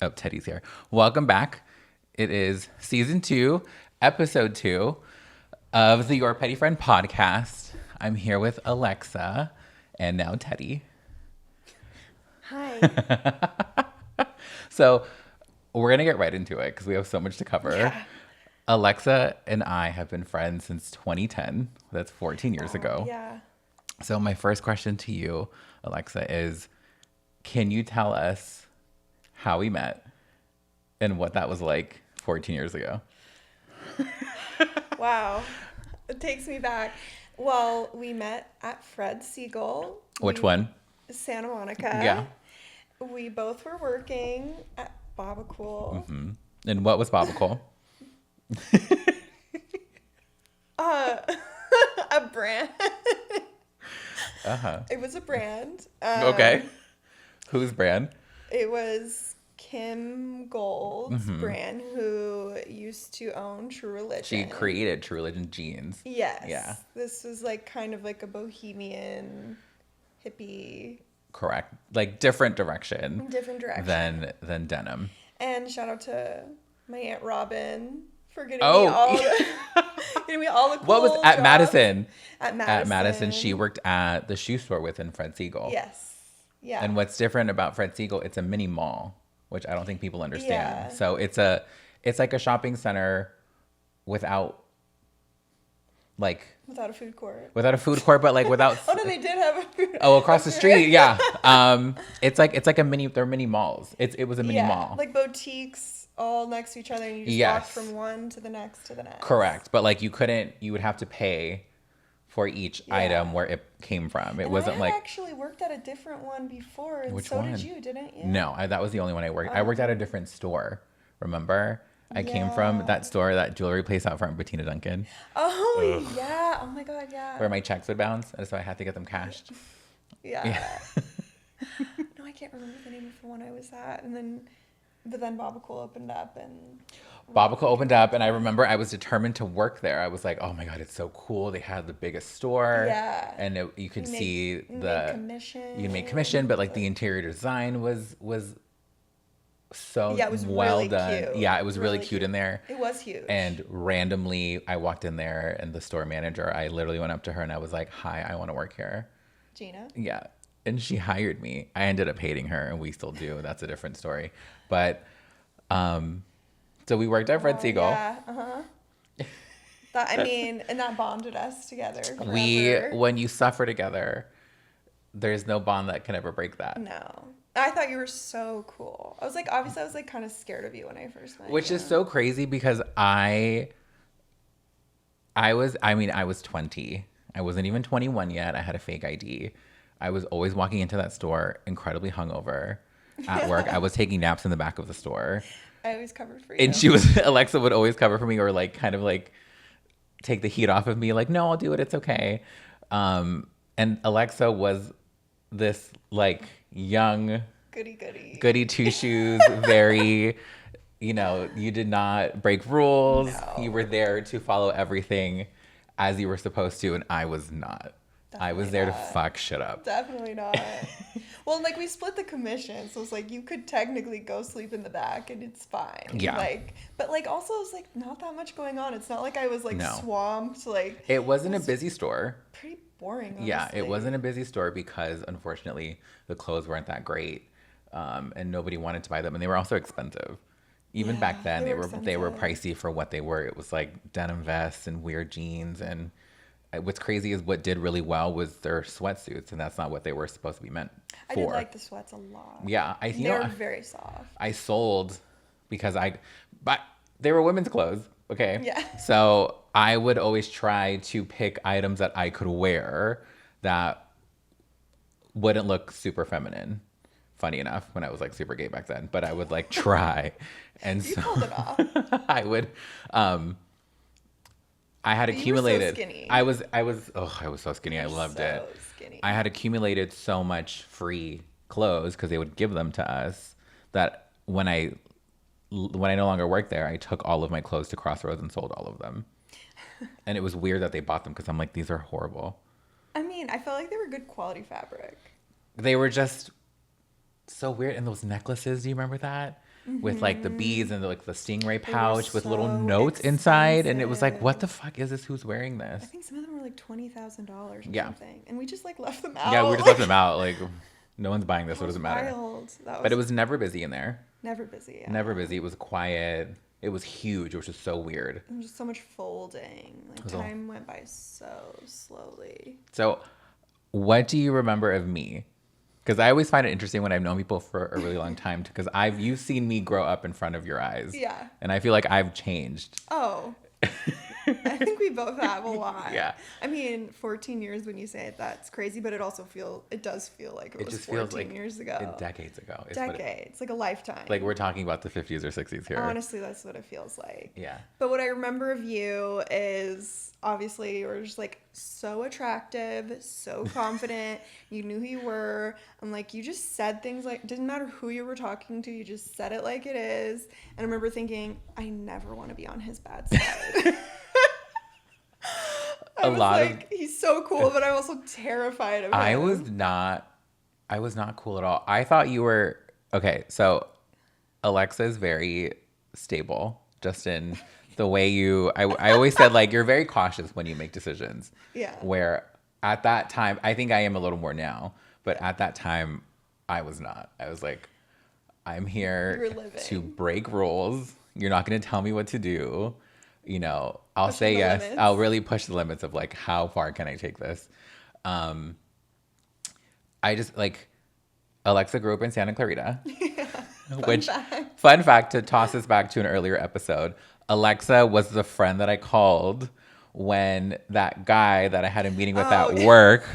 Oh, Teddy's here. Welcome back. It is season 2, episode 2 of the Your Petty Friend podcast. I'm here with Alexa and now Teddy. Hi. So we're going to get right into it because we have so much to cover. Yeah. Alexa and I have been friends since 2010. That's 14 years ago. Yeah. So my first question to you, Alexa, is can you tell us how we met and what that was like 14 years ago? Wow. It takes me back. Well, we met at Fred Segal. Which one? Santa Monica. Yeah. We both were working at Baba Cool. Mm-hmm. And what was Baba Cool? A brand. Uh-huh. It was a brand. Okay. Whose brand? It was Kim Gold's brand, who used to own True Religion. She created True Religion jeans. Yes. Yeah. This was like kind of like a bohemian hippie. Correct. Like different direction. Different direction. Than denim. And shout out to my Aunt Robin for getting me all the cool What was at jobs. Madison? At Madison. At Madison, she worked at the shoe store within Fred Segal. Yes. Yeah. And what's different about Fred Segal, it's a mini mall, which I don't think people understand. Yeah. So it's like a shopping center without a food court. Without a food court, but like without Oh no, they did have a food. Oh, across the street, yeah. It's like a mini. They're mini malls. It was a mini mall. Like boutiques all next to each other, and you just walk from one to the next to the next. Correct, but like you would have to pay for each item where it came from. It wasn't I like actually worked at a different one before, and Which so one? did you, didn't you? No, that was the only one I worked. I worked at a different store. Remember? I came from that store, that jewelry place out front, Bettina Duncan. Oh yeah! Oh my god, yeah. Where my checks would bounce, and so I had to get them cashed. Yeah. No, I can't remember the name of the one I was at, but then Baba Cool opened up, and Baba Cool opened up, and I remember I was determined to work there. I was like, oh my god, it's so cool. They had the biggest store. Yeah. And you could see you make commission, but like the interior design was so it was well really done. cute. Yeah, it was really cute in there. It was huge. And randomly, I walked in there, and the store manager, I literally went up to her and I was like, hi, I want to work here. Gina? Yeah. And she hired me. I ended up hating her, and we still do. That's a different story. But, so we worked at Fred Segal. Yeah, and that bonded us together forever. When you suffer together, there's no bond that can ever break that. No. I thought you were so cool. I was like kind of scared of you when I first met you. Which is so crazy because I was 20. I wasn't even 21 yet. I had a fake ID. I was always walking into that store incredibly hungover at work. I was taking naps in the back of the store. I always covered for you. And Alexa would always cover for me, or like kind of like take the heat off of me. Like, no, I'll do it. It's okay. And Alexa was this like young goody two shoes, very, you did not break rules. No. You were there to follow everything as you were supposed to, and I was not. I was there to fuck shit up. Definitely not. Well, like we split the commission, so it's like you could technically go sleep in the back and it's fine. Yeah. But also it's like not that much going on. It's not like I was like swamped. Like it wasn't a busy store. Pretty boring. Honestly. Yeah, it wasn't a busy store because unfortunately the clothes weren't that great, and nobody wanted to buy them, and they were also expensive. Even back then, they were pricey for what they were. It was like denim vests and weird jeans, and what's crazy is what did really well was their sweatsuits, and that's not what they were supposed to be meant for. I did like the sweats a lot. Yeah, they were very soft. I sold because but they were women's clothes. Okay. Yeah. So I would always try to pick items that I could wear that wouldn't look super feminine. Funny enough, when I was like super gay back then, but I would like try, and you so pulled it off. I would. I had accumulated. You were so skinny. I was so skinny. I loved it. Skinny. I had accumulated so much free clothes because they would give them to us that when I no longer worked there, I took all of my clothes to Crossroads and sold all of them. And it was weird that they bought them because I'm like, these are horrible. I mean, I felt like they were good quality fabric. They were just so weird. And those necklaces, do you remember that? with like the beads and like the stingray They were pouch with little so notes inside. And it was like, what the expensive. fuck is this? Who's wearing I this? think some of them were like $20,000 or Yeah. something, and we just like left them out. Yeah, we just left them out. Like, no one's buying this. That What does was it matter? wild. That But it was was never busy in there. never busy. Yeah. Never busy. It was quiet. It was huge, which was so weird. And just so much folding. Like was all- time went by so slowly. So, what do you remember of me? Because I always find it interesting when I've known people for a really long time. Because you've seen me grow up in front of your eyes. Yeah. And I feel like I've changed. Oh. I think we both have a lot. Yeah. I mean, 14 years when you say it, that's crazy, but it does feel like it was just 14 feels like years ago. decades ago. Is what Decades, like a lifetime. like we're talking about the 50s or 60s here. Honestly, that's what it feels like. Yeah. But what I remember of you is obviously you were just like so attractive, so confident. You knew who you were. And like you just said things like, didn't matter who you were talking to, you just said it like it is. And I remember thinking, I never want to be on his bad side. I was like, he's so cool, but I'm also terrified of him. I was not cool at all. I thought you were okay. So Alexa is very stable, just in the way I always said, like, you're very cautious when you make decisions. Yeah. Where at that time, I think I am a little more now, but at that time, I was not. I was like, I'm here to break rules. You're not going to tell me what to do. You know, I'll say yes. Limits. I'll really push the limits of like, how far can I take this? I just like, Alexa grew up in Santa Clarita. Yeah, fun fact to toss us back to an earlier episode. Alexa was the friend that I called when that guy that I had a meeting with at work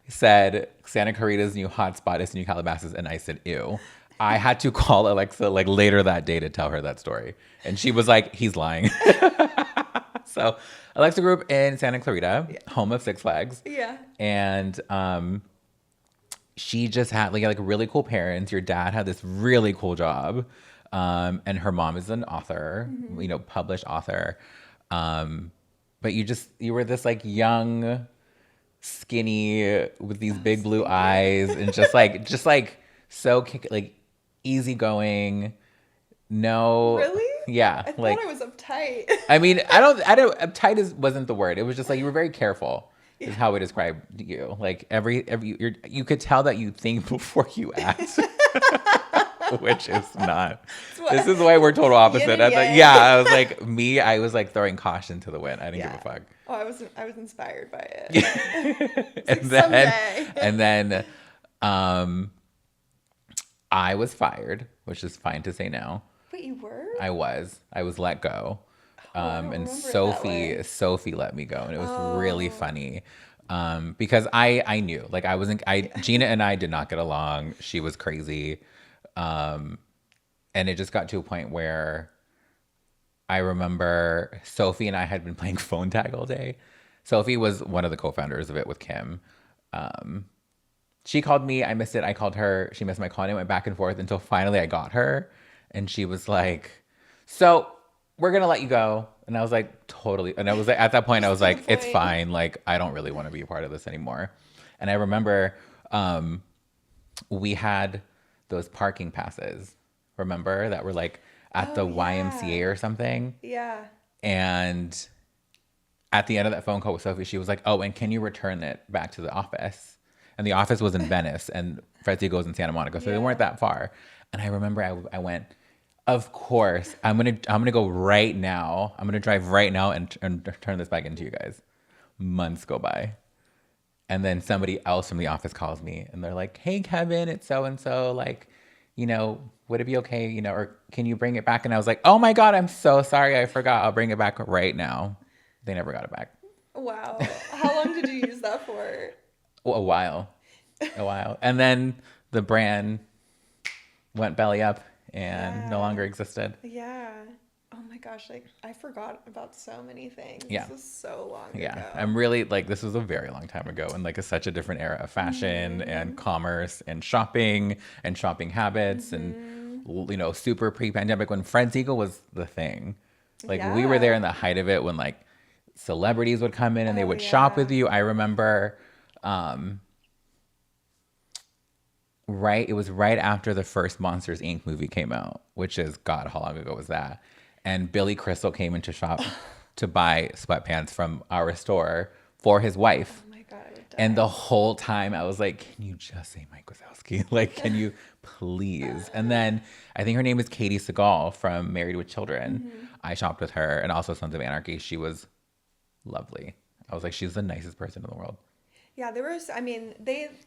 said Santa Clarita's new hotspot is New Calabasas, and I said, ew. I had to call Alexa like later that day to tell her that story. And she was like, he's lying. So Alexa grew up in Santa Clarita, home of Six Flags. Yeah. And she just had like really cool parents. Your dad had this really cool job. And her mom is an author, published author. But you were this like young, skinny with these big blue eyes and just like so like easygoing. No. Really? Yeah. I thought I was uptight. I mean, I don't, uptight wasn't the word. It was just like, you were very careful is how I described you. Like you could tell that you think before you act. Which is not. This is why we're total opposite. I was like, I was like throwing caution to the wind. I didn't give a fuck. Oh, I was inspired by it. And then I was fired, which is fine to say now. Wait, you were? I was let go. And Sophie let me go, and it was really funny. Because I knew, like, Gina and I did not get along. She was crazy. And it just got to a point where I remember Sophie and I had been playing phone tag all day. Sophie was one of the co-founders of it with Kim. She called me. I missed it. I called her. She missed my call. And it went back and forth until finally I got her. And she was like, so we're going to let you go. And I was like, totally. And I was like, at that point, I was like, it's fine. Like, I don't really want to be a part of this anymore. And I remember we had those parking passes, remember, that were like at the YMCA or something. Yeah. And at the end of that phone call with Sophie, she was like, oh, and can you return it back to the office? And the office was in Venice and Fred Segal was in Santa Monica. So they weren't that far. And I remember I went, of course, I'm gonna go right now. I'm gonna drive right now and turn this back into you guys. Months go by. And then somebody else from the office calls me and they're like, hey, Kevin, it's so-and-so. Like, would it be okay, or can you bring it back? And I was like, oh my God, I'm so sorry. I forgot. I'll bring it back right now. They never got it back. Wow. How long did you use that for? A while. And then the brand went belly up and no longer existed. Yeah. Oh my gosh, like I forgot about so many things. Yeah. This was so long ago. Yeah. I'm really like, this was a very long time ago and like such a different era of fashion and commerce and shopping habits and, super pre-pandemic when Fred Segal was the thing. Like we were there in the height of it when like celebrities would come in and they would shop with you. I remember Right. It was right after the first Monsters Inc. movie came out, which is, God, how long ago was that? And Billy Crystal came into shop to buy sweatpants from our store for his wife. Oh my God, I would die. And the whole time I was like, can you just say Mike Wazowski? Like, can you please? And then I think her name is Katie Segal from Married with Children. Mm-hmm. I shopped with her, and also Sons of Anarchy. She was lovely. I was like, she's the nicest person in the world. Yeah, there was, I mean,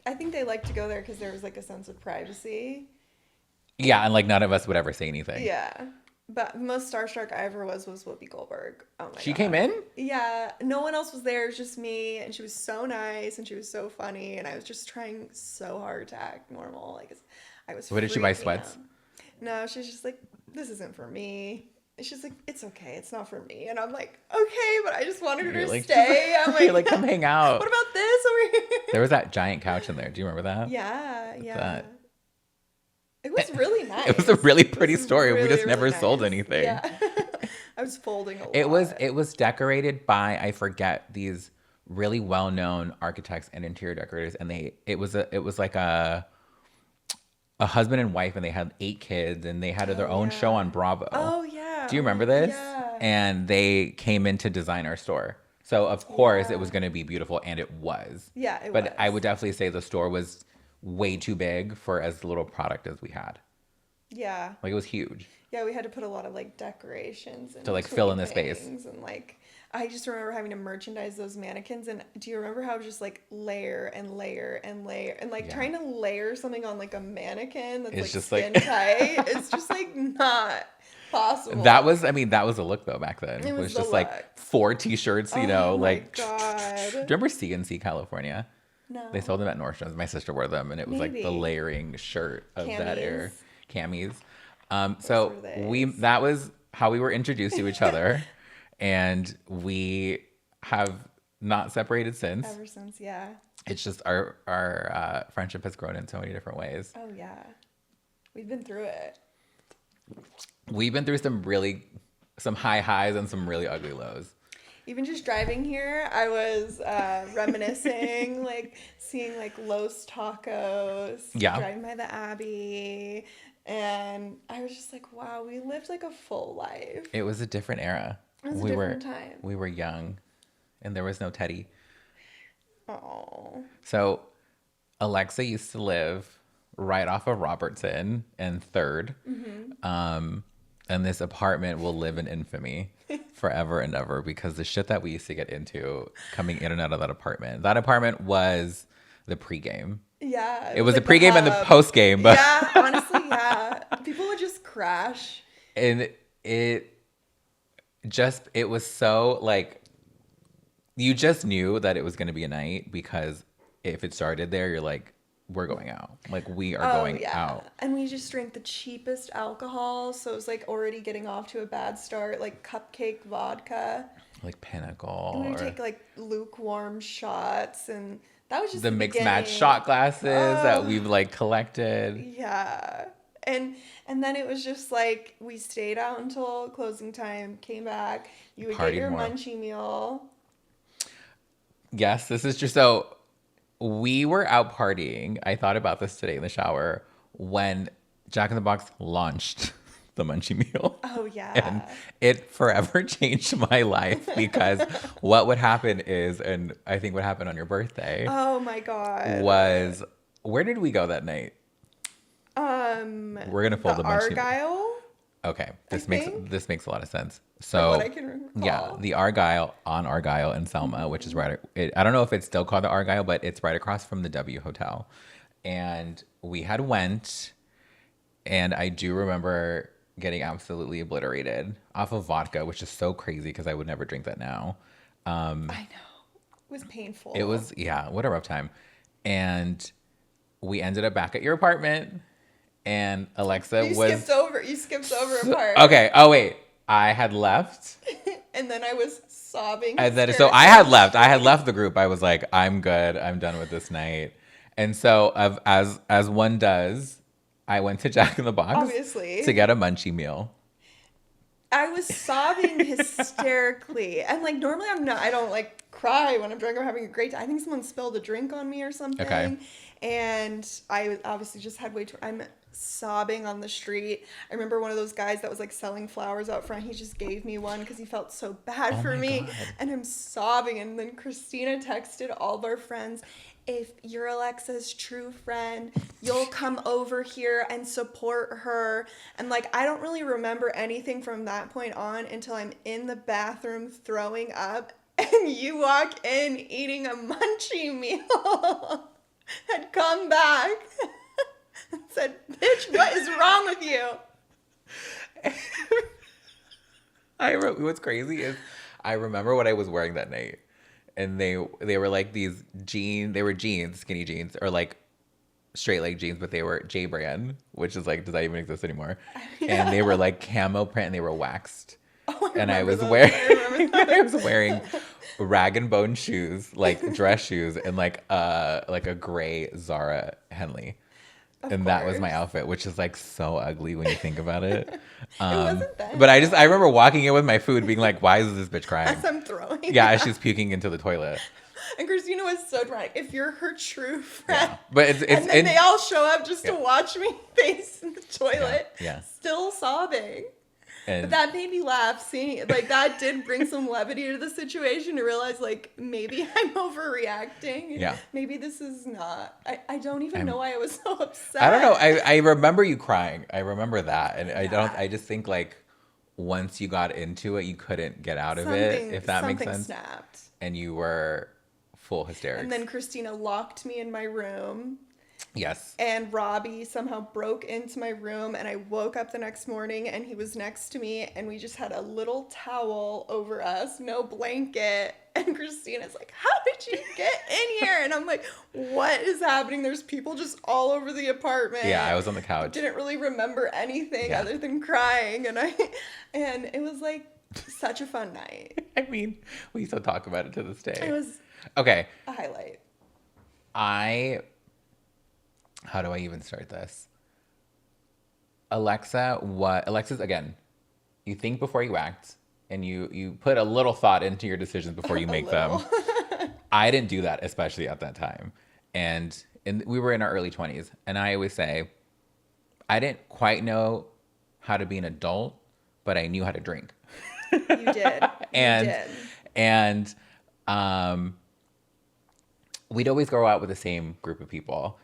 I think they like to go there because there was like a sense of privacy. Yeah, and like none of us would ever say anything. Yeah. But the most starstruck I ever was Whoopi Goldberg. Oh my God. She came in? Yeah. No one else was there. It was just me. And she was so nice and she was so funny. And I was just trying so hard to act normal. Like, I was What did she buy, freaking sweats? out. No, she's just like, this isn't for me. And she's like, it's okay. It's not for me. And I'm like, okay, but I just wanted her You're to like, stay. I'm like, you're like, come hang out. what about this over here? There was that giant couch in there. Do you remember that? Yeah, yeah. That. It was really nice. It was a really pretty story. We really, just never really sold nice. anything. Yeah. I was folding a lot. It was decorated by, I forget, these really well-known architects and interior decorators, and it was like a husband and wife, and they had 8 kids, and they had their own show on Bravo. Oh yeah. Do you remember this? Yeah. And they came in to design our store. So of course it was going to be beautiful, and it was. Yeah, it but was. I would definitely say the store was way too big for as little product as we had. Yeah. Like, it was huge. Yeah, we had to put a lot of like decorations and To, like, fill in the space. and like I just remember having to merchandise those mannequins. And do you remember how it was just like layer and layer and layer and like trying to layer something on like a mannequin that's It's like just skin like tight? It's just like not possible. That was a look though back then. It was the just look. like 4 t-shirts, you know, Oh my like. God. Do you remember C&C California? No. They sold them at Nordstrom's. My sister wore them, and it was like the Maybe. layering shirt of that era. Camis. were So they? that was how we were introduced to each other, and we have not separated since. Ever since, yeah. It's just our friendship has grown in so many different ways. Oh yeah. We've been through it. We've been through some high highs and some really ugly lows. Even just driving here, I was reminiscing, like seeing like Los Tacos, Yeah. driving by the Abbey, and I was just like, wow, we lived like a full life. It was a different era. It was a different time. We were young, and there was no Teddy. Oh. So Alexa used to live right off of Robertson and 3rd. Mm-hmm. And this apartment will live in infamy forever and ever because the shit that we used to get into coming in and out of that apartment was the pregame. Yeah. It was like the pregame and the hub. postgame. But Yeah, honestly, yeah. People would just crash. and it was so like, you just knew that it was going to be a night because if it started there, you're like, we're going out. Like, we are going out. And we just drank the cheapest alcohol, so it was like already getting off to a bad start, like cupcake vodka. Like Pinnacle. And we would or take like lukewarm shots, and that was just the mixed match beginning. shot glasses that we've like collected. Yeah. And then it was just like we stayed out until closing time, came back, you would Partied get your more. munchie meal. Yes, this is just so. We were out partying. I thought about this today in the shower when Jack in the Box launched the Munchie Meal. Oh yeah. And it forever changed my life because what would happen is, and I think what happened on your birthday Oh my God. was, where did we go that night? We're gonna fold the the Munchie Meal. Argyle. Okay, this think. makes a lot of sense. From So what I can recall. yeah, the Argyle on Argyle in Selma, which is right. I don't know if it's still called the Argyle, but it's right across from the W Hotel. And we had went, and I do remember getting absolutely obliterated off of vodka, which is so crazy because I would never drink that now. I know. It was painful. It was, yeah, what a rough time. And we ended up back at your apartment, and Alexa You was. skipped over a part. Okay. Oh wait, I had left. And then I was sobbing. And then, so I had left. I had left the group. I was like, I'm good. I'm done with this night. And so, as one does, I went to Jack in the Box, Obviously. to get a munchie meal. I was sobbing hysterically. And like normally I don't like cry when I'm drunk. I'm having a great time. I think someone spilled a drink on me or something. Okay. And I obviously just had way too... I'm sobbing on the street. I remember one of those guys that was like selling flowers out front. He just gave me one because he felt so bad for me. God. And I'm sobbing. And then Christina texted all of our friends, if you're Alexa's true friend, you'll come over here and support her. And like, I don't really remember anything from that point on until I'm in the bathroom throwing up and you walk in eating a munchie meal. Had come back and said, bitch, what is wrong with you? What's crazy is I remember what I was wearing that night. And they were like these jeans, they were jeans, skinny jeans, or like straight leg jeans, but they were J brand, which is like, does that even exist anymore? Yeah. And they were like camo print and they were waxed. Oh, I was wearing rag and bone shoes, like dress shoes, and like a gray Zara Henley. And that was my outfit, which is like so ugly when you think about it. It wasn't that. But I remember walking in with my food being like, why is this bitch crying? As I'm throwing. Yeah, as she's puking into the toilet. And Christina was so dramatic. If you're her true friend. Yeah. But and then they all show up just to watch me face in the toilet. Yeah. Still sobbing. And but that made me laugh. Seeing like that did bring some levity to the situation to realize like maybe I'm overreacting. Yeah. Maybe this is not. I don't even know why I was so upset. I don't know. I remember you crying. I remember that. And I just think like once you got into it, you couldn't get out of it, if that makes sense. Something snapped. And you were full hysterics. And then Christina locked me in my room. Yes. And Robbie somehow broke into my room, and I woke up the next morning and he was next to me, and we just had a little towel over us, no blanket. And Christina's like, how did you get in here? And I'm like, what is happening? There's people just all over the apartment. Yeah, I was on the couch. Didn't really remember anything other than crying. And it was like such a fun night. I mean, we still talk about it to this day. It was okay. A highlight. How do I even start this? Alexa's, again, you think before you act, and you put a little thought into your decisions before you make them. I didn't do that, especially at that time. And we were in our early 20s. And I always say, I didn't quite know how to be an adult, but I knew how to drink. You did. And we'd always go out with the same group of people.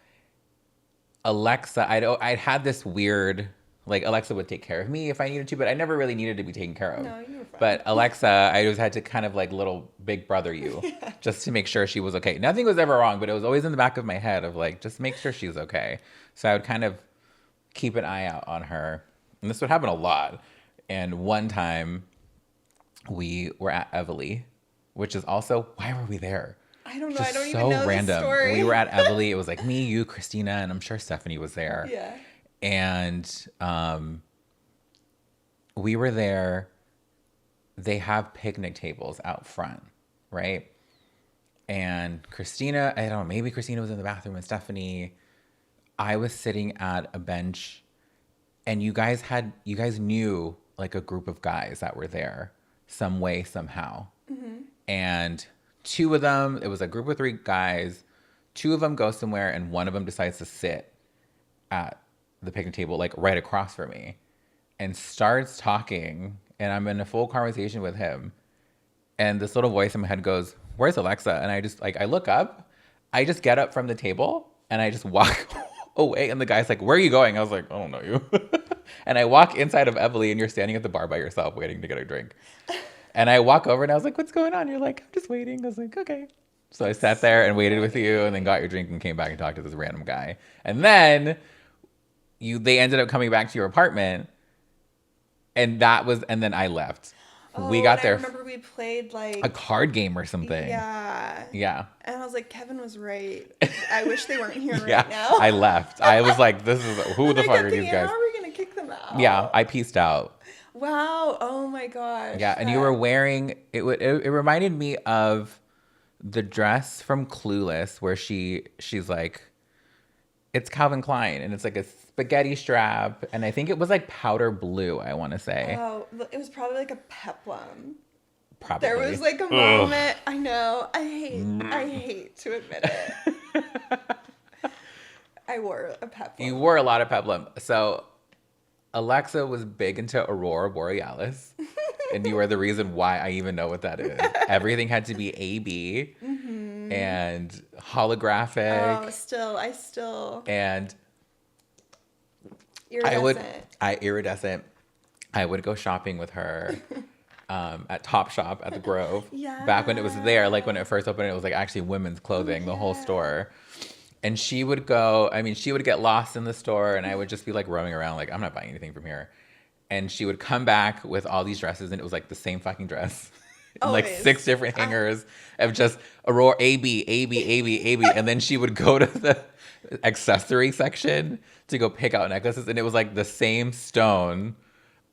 Alexa, I'd had this weird, like Alexa would take care of me if I needed to, but I never really needed to be taken care of. No, you were fine. But Alexa, I always had to kind of like little big brother you just to make sure she was okay. Nothing was ever wrong, but it was always in the back of my head of like, just make sure she's okay. So I would kind of keep an eye out on her. And this would happen a lot. And one time we were at Everly, which is also, why were we there? I don't know. Just I don't even know random. the story. We were at Everly. It was like me, you, Christina, and I'm sure Stephanie was there. Yeah. And we were there. They have picnic tables out front, right? And Christina, I don't know, maybe Christina was in the bathroom and Stephanie. I was sitting at a bench, and you guys knew like a group of guys that were there some way, somehow. Mm-hmm. And two of them, it was a group of 3 guys. 2 of them go somewhere, and one of them decides to sit at the picnic table, like right across from me, and starts talking. And I'm in a full conversation with him. And this little voice in my head goes, "Where's Alexa?" And I just I look up, I just get up from the table and I just walk away. And the guy's like, "Where are you going?" I was like, "I don't know you." And I walk inside of Everly, and you're standing at the bar by yourself waiting to get a drink. And I walk over and I was like, "What's going on?" You're like, "I'm just waiting." I was like, "Okay." So I sat there and waited with you, and then got your drink and came back and talked to this random guy. And then they ended up coming back to your apartment, and then I left. Oh, we got there. I remember we played like a card game or something. Yeah. Yeah. And I was like, Kevin was right. I wish they weren't here Yeah, right now. I left. I was like, "This is who the fuck are these guys?" How are we gonna kick them out? Yeah, I pieced out. Wow. Oh my gosh. Yeah, and you were wearing it. It reminded me of the dress from Clueless, where she's like, it's Calvin Klein, and it's like a spaghetti strap, and I think it was like powder blue, I want to say. Oh, it was probably like a peplum. Probably. There was like a moment. I know. I hate to admit it. I wore a peplum. You wore a lot of peplum. So Alexa was big into Aurora Borealis. And you are the reason why I even know what that is. Everything had to be AB and holographic. Oh, I still. And Iridescent. I would go shopping with her at Topshop at the Grove. Yeah. Back when it was there, like when it first opened, it was like actually women's clothing, the whole store. And she would get lost in the store and I would just be like roaming around like, I'm not buying anything from here. And she would come back with all these dresses and it was like the same fucking dress. Like 6 different hangers of just Aurora AB, AB, AB, AB. And then she would go to the accessory section to go pick out necklaces. And it was like the same stone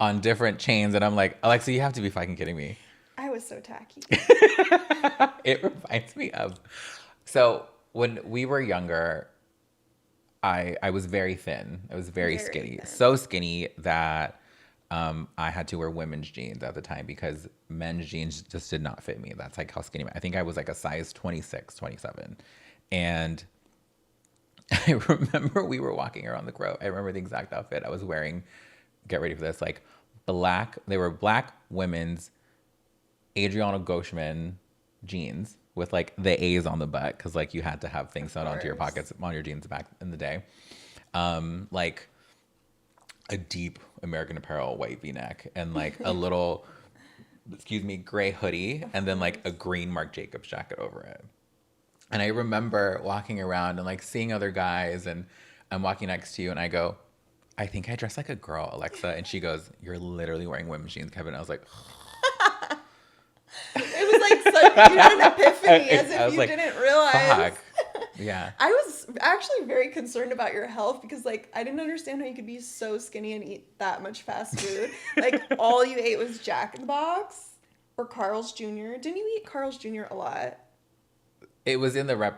on different chains. And I'm like, Alexa, you have to be fucking kidding me. I was so tacky. It reminds me of. So when we were younger, I was very thin. I was very skinny. Thin. So skinny that I had to wear women's jeans at the time because men's jeans just did not fit me. That's like how skinny. I think I was like a size 26, 27. And I remember we were walking around the Grove. I remember the exact outfit I was wearing. Get ready for this. Like they were black women's Adriana Goshman jeans with like the A's on the butt. Cause like you had to have things sewn onto your pockets on your jeans back in the day. Like a deep American Apparel white V-neck and like a little, gray hoodie and then like a green Marc Jacobs jacket over it. And I remember walking around and like seeing other guys and I'm walking next to you and I go, I think I dress like a girl, Alexa. And she goes, you're literally wearing women's jeans, Kevin. And I was like, it was like you had an epiphany as if you like, didn't realize. Fuck. Yeah. I was actually very concerned about your health because like I didn't understand how you could be so skinny and eat that much fast food. Like all you ate was Jack in the Box or Carl's Jr. Didn't you eat Carl's Jr. a lot? It was in the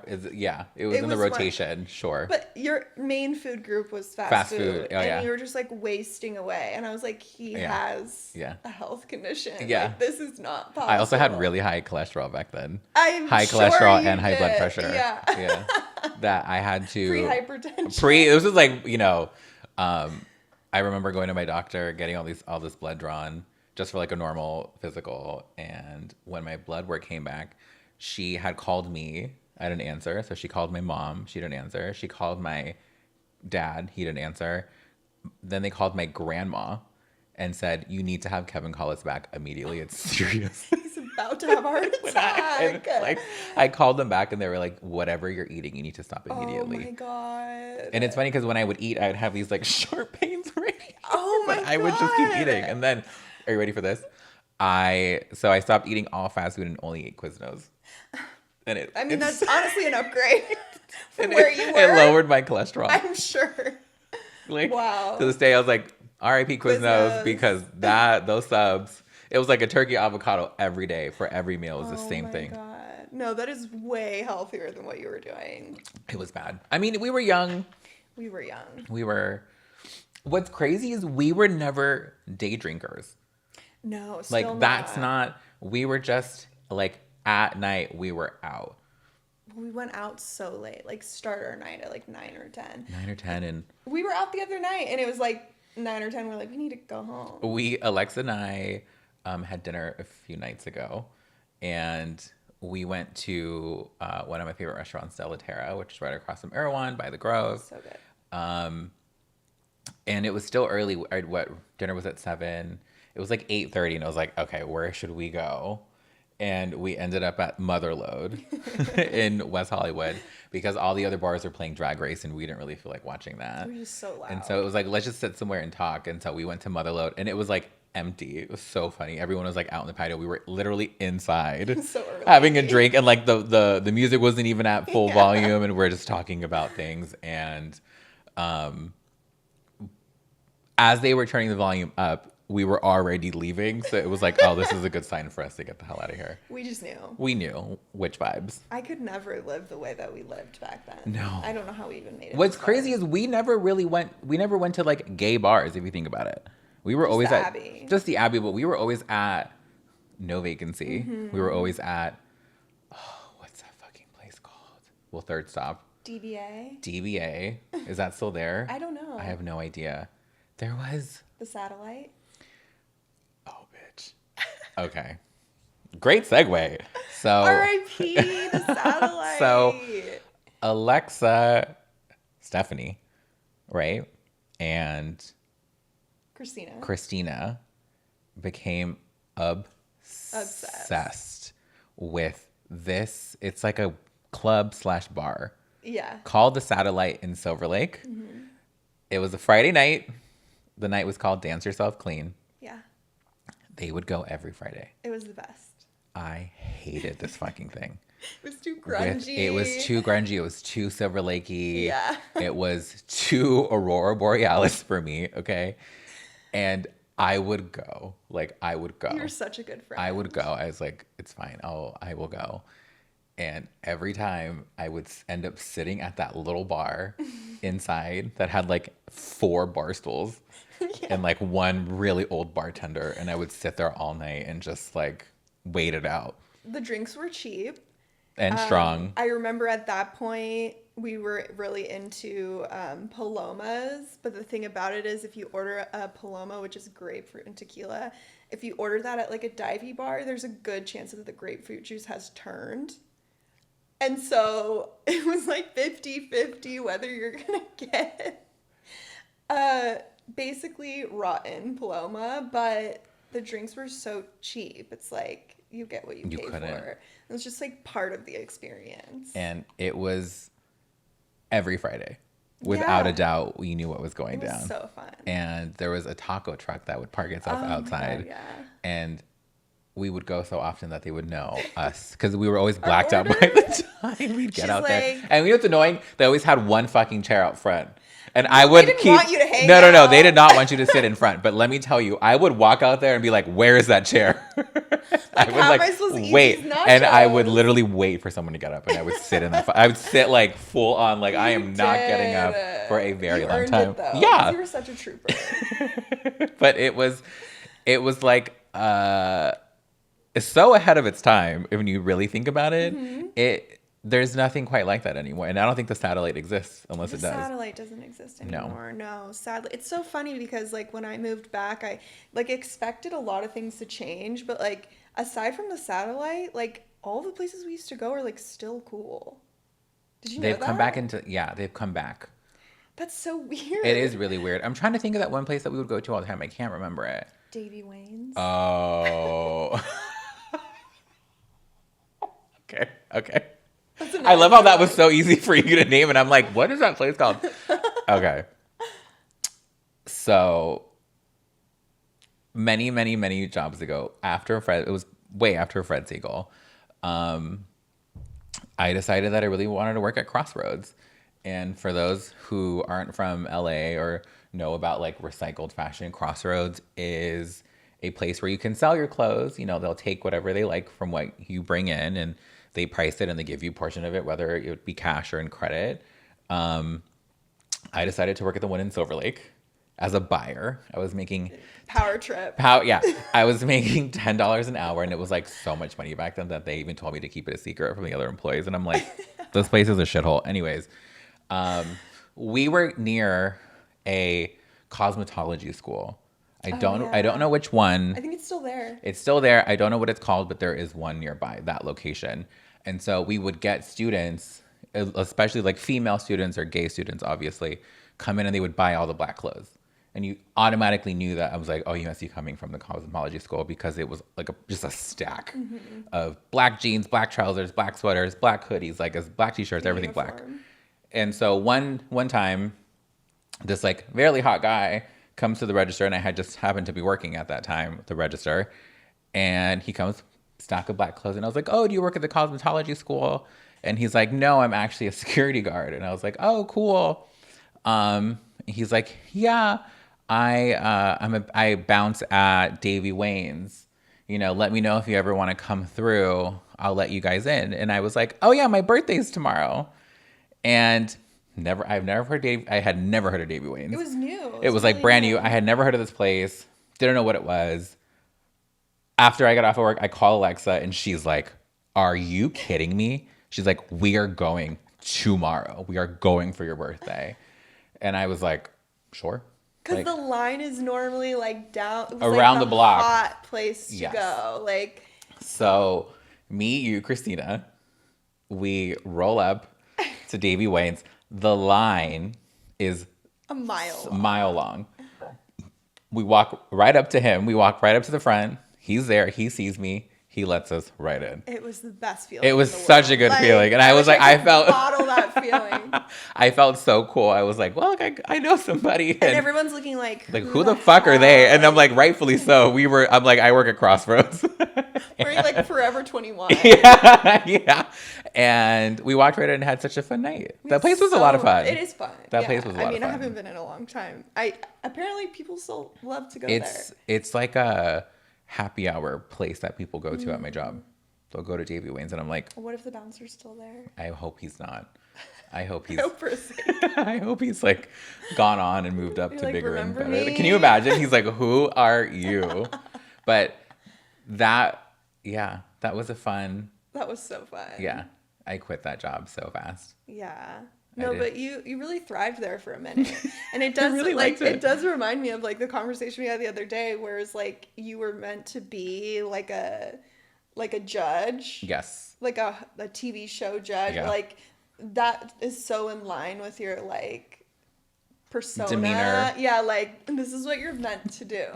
it was in the rotation, sure. But your main food group was fast food. Oh, and you were just like wasting away. And I was like, he has a health condition. Yeah. Like, this is not possible. I also had really high cholesterol back then. High cholesterol and high blood pressure. Yeah. Yeah. That I had to. Pre-hypertension. It was just like, I remember going to my doctor, getting all this blood drawn just for like a normal physical. And when my blood work came back, she had called me. I didn't answer. So she called my mom. She didn't answer. She called my dad. He didn't answer. Then they called my grandma and said, you need to have Kevin call us back immediately. It's serious. He's about to have a heart attack. I called them back and they were like, whatever you're eating, you need to stop immediately. Oh my God. And it's funny because when I would eat, I would have these like sharp pains already. Oh my God. I would just keep eating. And then, are you ready for this? I stopped eating all fast food and only ate Quiznos. And that's honestly an upgrade from where you were. It lowered my cholesterol. I'm sure. Wow. To this day, I was like, R.I.P. Quiznos, because those subs, it was like a turkey avocado every day for every meal. It was the same thing. Oh my God. No, that is way healthier than what you were doing. It was bad. I mean, we were young. What's crazy is we were never day drinkers. No, that's not. We were just like at night we were out. We went out so late, like starter night at like 9 or 10. 9 or 10, and we were out the other night, and it was like 9 or 10. We're like, we need to go home. Alexa and I had dinner a few nights ago, and we went to one of my favorite restaurants, Della Terra, which is right across from Erewhon by the Grove. So good. And it was still early. Dinner was at 7. It was like 8:30, and I was like, okay, where should we go? And we ended up at Motherlode in West Hollywood because all the other bars were playing Drag Race, and we didn't really feel like watching that. It was just so loud. And so it was like, let's just sit somewhere and talk. And so we went to Motherlode, and it was like empty. It was so funny. Everyone was like out in the patio. We were literally inside so having a drink, and like the music wasn't even at full volume, and we're just talking about things. And as they were turning the volume up, we were already leaving. So it was like, oh, this is a good sign for us to get the hell out of here. We just knew. We knew which vibes. I could never live the way that we lived back then. No. I don't know how we even made it. What's crazy is we never went to like gay bars, if you think about it. We were always at Abbey. Just the Abbey, but we were always at no vacancy. We were always at, what's that fucking place called? Well, Third Stop. DBA? DBA. Is that still there? I don't know. I have no idea. There was. The Satellite? Oh, bitch. Okay. Great segue. So. R.I.P. the Satellite. So, Alexa, Stephanie, right? And Christina became obsessed with this. It's like a club/bar. Yeah. Called the Satellite in Silver Lake. It was a Friday night. The night was called Dance Yourself Clean. Yeah. They would go every Friday. It was the best. I hated this fucking thing. It was too grungy. It was too grungy. It was too Silver Lakey. Yeah. It was too Aurora Borealis for me, okay? And I would go. Like, I would go. You're such a good friend. I would go. I was like, it's fine. I will go. And every time I would end up sitting at that little bar inside that had like 4 bar stools and like one really old bartender. And I would sit there all night and just like wait it out. The drinks were cheap. And strong. I remember at that point, we were really into Palomas. But the thing about it is if you order a Paloma, which is grapefruit and tequila, if you order that at like a divey bar, there's a good chance that the grapefruit juice has turned. And so it was like 50-50 whether you're going to get basically rotten Paloma, but the drinks were so cheap. It's like you get what you pay for. It was just like part of the experience. And it was every Friday. Without a doubt, we knew what was going down. It was so fun. And there was a taco truck that would park itself outside. God, and we would go so often that they would know us because we were always blacked out by the time we'd get out there. And you know what's annoying? They always had one fucking chair out front. And I would want you to hang No. out. They did not want you to sit in front. But let me tell you, I would walk out there and be like, where is that chair? I would how am I supposed to eat wait. these nachos? And I would literally wait for someone to get up and I would sit in that. I would sit like full on, like I am not getting up for a very long time. It, though, yeah. You were such a trooper. But it was like, it's so ahead of its time when you really think about it. There's nothing quite like that anymore, and I don't think the Satellite exists unless it does. The Satellite doesn't exist anymore. No, sadly, it's so funny because like when I moved back, I like expected a lot of things to change, but like aside from the Satellite, like all the places we used to go are like still cool. Did you know that? They've come back. That's so weird. It is really weird. I'm trying to think of that one place that we would go to all the time. I can't remember it. Davy Wayne's. Oh. Okay. I love how that was so easy for you to name, and I'm like, what is that place called? Okay. So many jobs ago, it was way after Fred Segal, I decided that I really wanted to work at Crossroads. And for those who aren't from LA or know about like recycled fashion, Crossroads is a place where you can sell your clothes. You know, they'll take whatever they like from what you bring in and they price it and they give you a portion of it, whether it would be cash or in credit. I decided to work at the one in Silver Lake as a buyer. I was making power trip. I was making $10 an hour, and it was like so much money back then that they even told me to keep it a secret from the other employees. And I'm like, this place is a shithole. Anyways, we were near a cosmetology school. I don't know which one. I think it's still there. It's still there. I don't know what it's called, but there is one nearby that location. And so we would get students, especially like female students or gay students, obviously, come in and they would buy all the black clothes. And you automatically knew that. I was like, oh, you must be coming from the cosmetology school because it was like just a stack of black jeans, black trousers, black sweaters, black hoodies, like black t-shirts, everything black. And so one time, this like fairly hot guy comes to the register, and I had just happened to be working at that time at the register. And he comes, stack of black clothes. And I was like, oh, do you work at the cosmetology school? And he's like, no, I'm actually a security guard. And I was like, oh, cool. He's like, yeah, I bounce at Davy Wayne's. You know, let me know if you ever want to come through. I'll let you guys in. And I was like, oh yeah, my birthday's tomorrow. And I had never heard of Davy Wayne's. It was new. It was like brand new. I had never heard of this place. Didn't know what it was. After I got off of work, I call Alexa and she's like, are you kidding me? She's like, we are going tomorrow. We are going for your birthday. And I was like, sure. Because Like, the line is normally like down, it was around like the block. hot place to Yes. go. Like, So me, you, Christina, we roll up to Davy Wayne's. The line is a mile a long. mile long. We walk right up to him. We walk right up to the front. He's there. He sees me. He lets us right in. It was the best feeling. It was in the such world. a good Like, feeling. And I was like, I could felt bottle that feeling. I felt so cool. I was like, well, I know somebody. And everyone's looking like who the fuck are they? And I'm like, like, rightfully so. I'm like, I work at Crossroads. we're like Forever 21. yeah. And we walked right in and had such a fun night. That place was a lot of fun. It is fun. That place was a lot of I mean, I fun. haven't been in a long time. Apparently people still love to go It's like a happy hour place that people go to at my job. They'll go to Davy Wayne's and I'm like, there. What if the bouncer's still there? I hope he's not. I hope he's No person. I hope he's like gone on and moved up You're to like, bigger and "Remember better. me?" Can you imagine? He's like, who are you? But that was a fun. That was so fun. Yeah. I quit that job so fast. Yeah. I No, did. but you really thrived there for a minute. And it does really like liked it. it does remind me of like the conversation we had the other day where it's like you were meant to be like a judge. Yes. Like a TV show judge. Yeah. Like that is so in line with your like persona. Demeanor. Yeah, like this is what you're meant to do.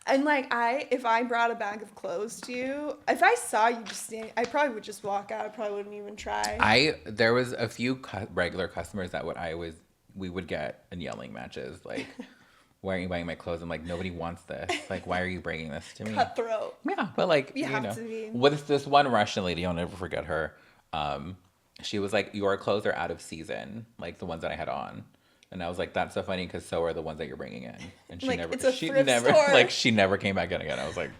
And like if I brought a bag of clothes to you, if I saw you just standing, I probably would just walk out. I probably wouldn't even try. There was a few regular customers that we would get in yelling matches like, why are you buying my clothes? I'm like, nobody wants this. Like, why are you bringing this to me? Cutthroat. Yeah, but like, You have know, to be. with this one Russian lady, I'll never forget her. She was like, your clothes are out of season, like the ones that I had on. And I was like, that's so funny because so are the ones that you're bringing in. And Like, it's a thrift store. like, she never came back in again. I was like,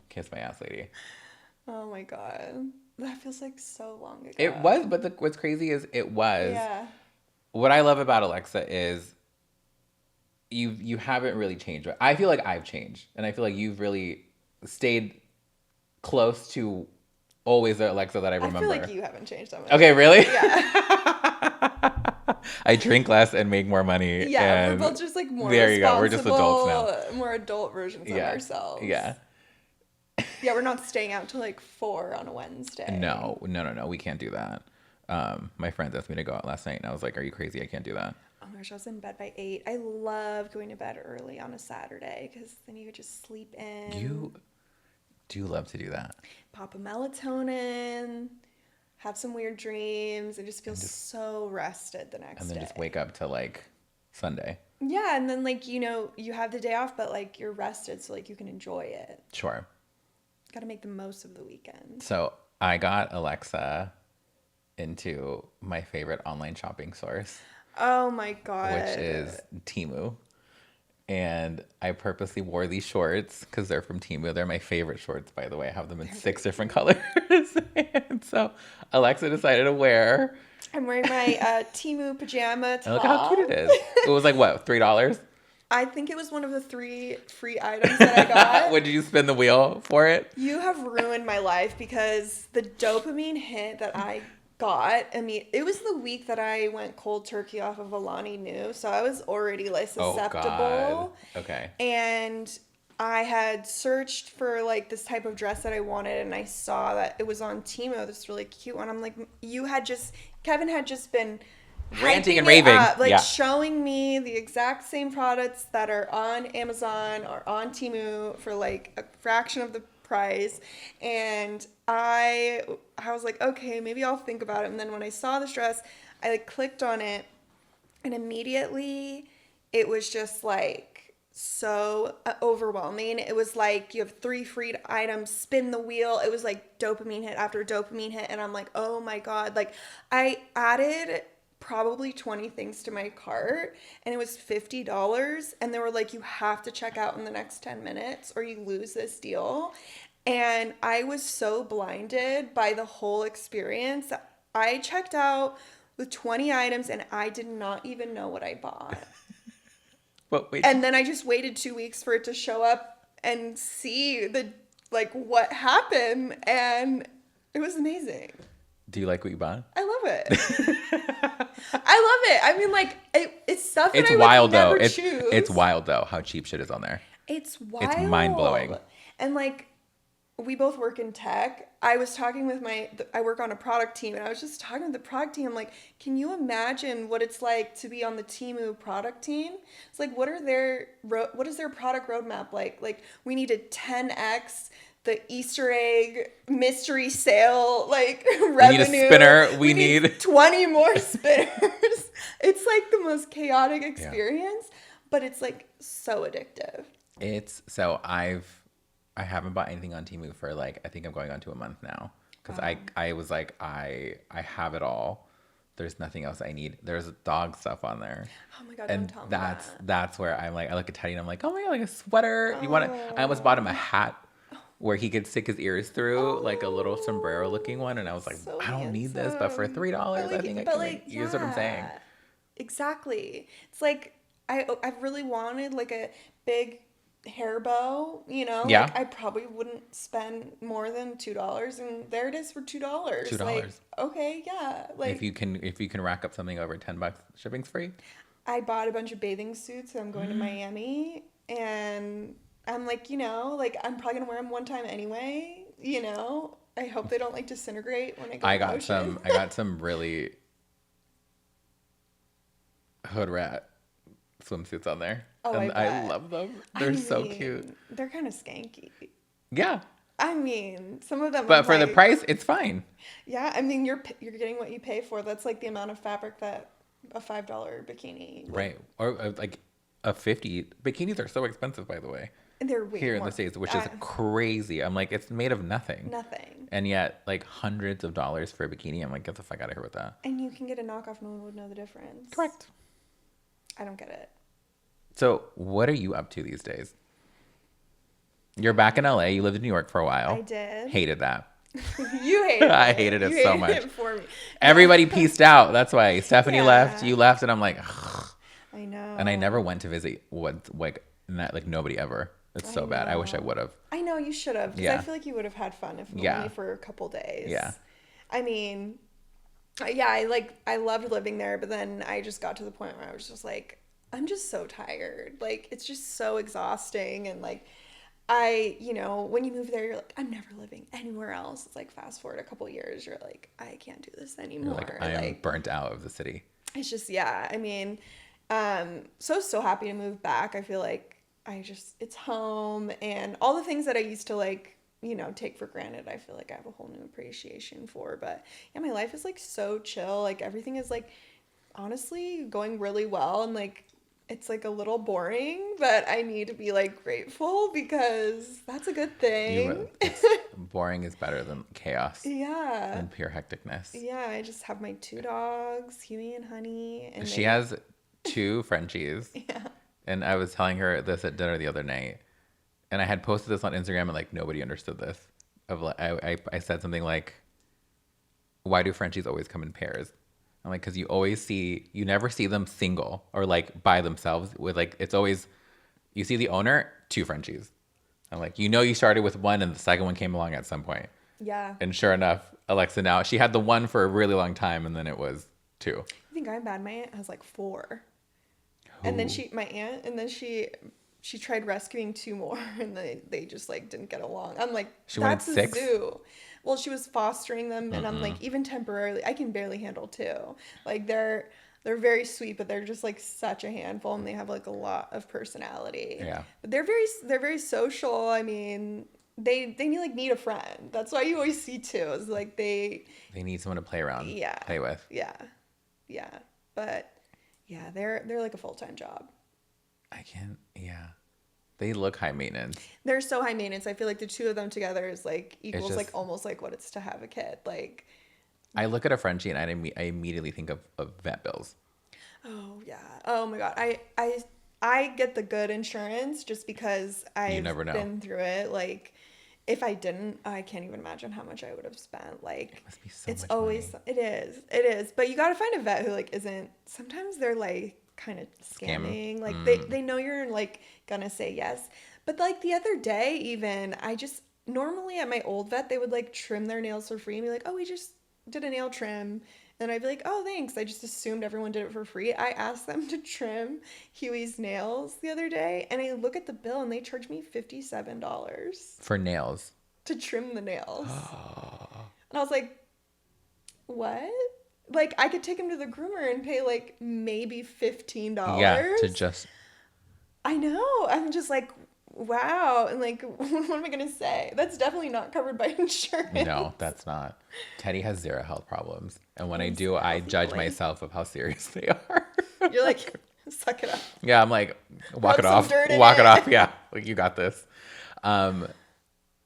kiss my ass, lady. Oh my god. That feels like so long ago. It was, but what's crazy is it was. Yeah. What I love about Alexa is you haven't really changed. I feel like I've changed. And I feel like you've really stayed close to always the Alexa that I remember. I feel like you haven't changed that much. Okay, really? Yeah. I drink less and make more money. Yeah, and we're both just like more there you go. We're just adults now. More adult versions of ourselves. Yeah. Yeah, we're not staying out till like 4 on a Wednesday. No. We can't do that. My friends asked me to go out last night and I was like, are you crazy? I can't do that. Oh my gosh, I was in bed by 8. I love going to bed early on a Saturday because then you could just sleep in. You do love to do that. Pop a melatonin, have some weird dreams, and just feel so rested the next day. And then just wake up to like Sunday. Yeah, and then like, you have the day off, but like you're rested so like you can enjoy it. Sure. Got to make the most of the weekend. So I got Alexa into my favorite online shopping source, Oh my god. which is Temu. And I purposely wore these shorts because they're from Temu. They're my favorite shorts, by the way. I have them in 6 different colors. And so Alexa decided to wear. I'm wearing my Temu pajama top. And look how cute it is. It was like, what, $3? I think it was one of the 3 free items that I got. What, did you spin the wheel for it? You have ruined my life because the dopamine hit that I got, I mean, it was the week that I went cold turkey off of Alani Nu, so I was already like susceptible. Oh, God. Okay. And I had searched for like this type of dress that I wanted, and I saw that it was on Temu, this really cute one. I'm like, Kevin had just been Ranting and hyping it raving. up, like Yeah. showing me the exact same products that are on Amazon or on Temu for like a fraction of the price. And I was like, okay, maybe I'll think about it. And then when I saw this dress, I like clicked on it, and immediately it was just like so overwhelming. It was like you have 3 free items, spin the wheel. It was like dopamine hit after dopamine hit, and I'm like, oh my god. Like I added probably 20 things to my cart, and it was $50, and they were like, you have to check out in the next 10 minutes or you lose this deal. And I was so blinded by the whole experience that I checked out with 20 items and I did not even know what I bought. But wait. And then I just waited 2 weeks for it to show up and see the like what happened, and it was amazing. Do you like what you bought? I love it. I love it. I mean, like it's stuff that It's I wild would never though. choose. It's wild though how cheap shit is on there. It's wild. It's mind blowing. And like we both work in tech. I was talking with I work on a product team, and I was just talking with the product team. I'm like, can you imagine what it's like to be on the Temu product team? It's like, what is their product roadmap like? Like, we need a 10x the Easter egg mystery sale, like revenue. We need a spinner. We need 20 more spinners. It's like the most chaotic experience, but it's like so addictive. I haven't bought anything on Temu for like, I think I'm going on to a month now. Because I was like, I have it all. There's nothing else I need. There's dog stuff on there. Oh my God, and don't tell me that. That's where I'm like, I look at Teddy and I'm like, oh my God, like a sweater. You want it? I almost bought him a hat where he could stick his ears through, like a little sombrero looking one. And I was like, so I don't need this, but for $3, I think I can make, use what I'm saying. Exactly. It's like, I've really wanted like a big hair bow, you know? Yeah. Like, I probably wouldn't spend more than $2, and there it is for $2. $2. Like, okay, yeah. Like, if you can rack up something over $10, shipping's free. I bought a bunch of bathing suits, so I'm going to Miami, and I'm like, you know, like I'm probably gonna wear them one time anyway, you know? I hope they don't like disintegrate when I go to the ocean. I got some really hood rat swimsuits on there. Oh, and I love them. They're so cute. They're kind of skanky. Yeah. I mean, some of them. But for the price, it's fine. Yeah, I mean, you're getting what you pay for. That's like the amount of fabric that a $5 bikini. Right. Or like a 50. Bikinis are so expensive, by the way. And they're way here more. In the States, which is crazy. I'm like, it's made of nothing. Nothing. And yet, like hundreds of dollars for a bikini. I'm like, get the fuck out of here with that. And you can get a knockoff. No one would know the difference. Correct. I don't get it. So, what are you up to these days? You're back in LA. You lived in New York for a while. I did. Hated that. You hated it. I hated it so much. It for me. Everybody pieced out. That's why Stephanie left. You left, and I'm like, ugh. I know. And I never went to visit. Like nobody ever. It's so bad. I wish I would have. I know you should have. Because I feel like you would have had fun if only for a couple days. Yeah. I mean, yeah, I loved living there, but then I just got to the point where I was just like, I'm just so tired. Like, it's just so exhausting. And like, when you move there, you're like, I'm never living anywhere else. It's like, fast forward a couple years, you're like, I can't do this anymore. You're like, I am burnt out of the city. It's just, yeah. I mean, so happy to move back. I feel like it's home, and all the things that I used to like, take for granted, I feel like I have a whole new appreciation for. But yeah, my life is like so chill. Like, everything is like honestly going really well, and like it's like a little boring, but I need to be like grateful because that's a good thing. Boring is better than chaos. Yeah. And pure hecticness. Yeah, I just have my 2 dogs, Huey and Honey. And she has 2 Frenchies. Yeah. And I was telling her this at dinner the other night. And I had posted this on Instagram, and like nobody understood this. I said something like, why do Frenchies always come in pairs? I'm like, because you never see them single or like by themselves. With like, it's always, you see the owner, 2 Frenchies. I'm like, you started with 1 and the second one came along at some point. Yeah. And sure enough, Alexa now, she had the 1 for a really long time, and then it was 2. I think I'm bad. My aunt has like 4. And then she tried rescuing 2 more, and they just like didn't get along. I'm like, she wanted 6? A zoo. Well, she was fostering them, and I'm like, even temporarily, I can barely handle 2. Like, they're very sweet, but they're just like such a handful, and they have like a lot of personality. Yeah. But they're very social. I mean, they need a friend. That's why you always see 2. Is like they need someone to play around. Yeah. Play with. Yeah. Yeah. But yeah, they're like a full-time job. I can't. Yeah. They look high maintenance. They're so high maintenance. I feel like the 2 of them together is like equals like almost like what it's to have a kid. Like, I look at a Frenchie and I immediately think of vet bills. Oh yeah. Oh my God. I get the good insurance just because I've been through it. Like, if I didn't, I can't even imagine how much I would have spent. Like, it must be so it's much always money. It is. But you got to find a vet who like isn't. Sometimes they're like kind of scamming. Like they know you're like gonna say yes, But like the other day, even normally at my old vet, they would like trim their nails for free and be like, oh, we just did a nail trim. And I'd be like, oh, thanks. I just assumed everyone did it for free. I asked them to trim Huey's nails the other day, and I look at the bill and they charged me $57 For nails. to trim the nails. And I was like, what? Like, I could take him to the groomer and pay like maybe $15. Yeah, to just. I know. I'm just like, wow. And like, what am I going to say? That's definitely not covered by insurance. No, that's not. Teddy has zero health problems. And when I do, I judge myself of how serious they are. You're like, suck it up. Yeah, I'm like, walk Rub it some off. dirt in Walk it it. off. Yeah, like you got this.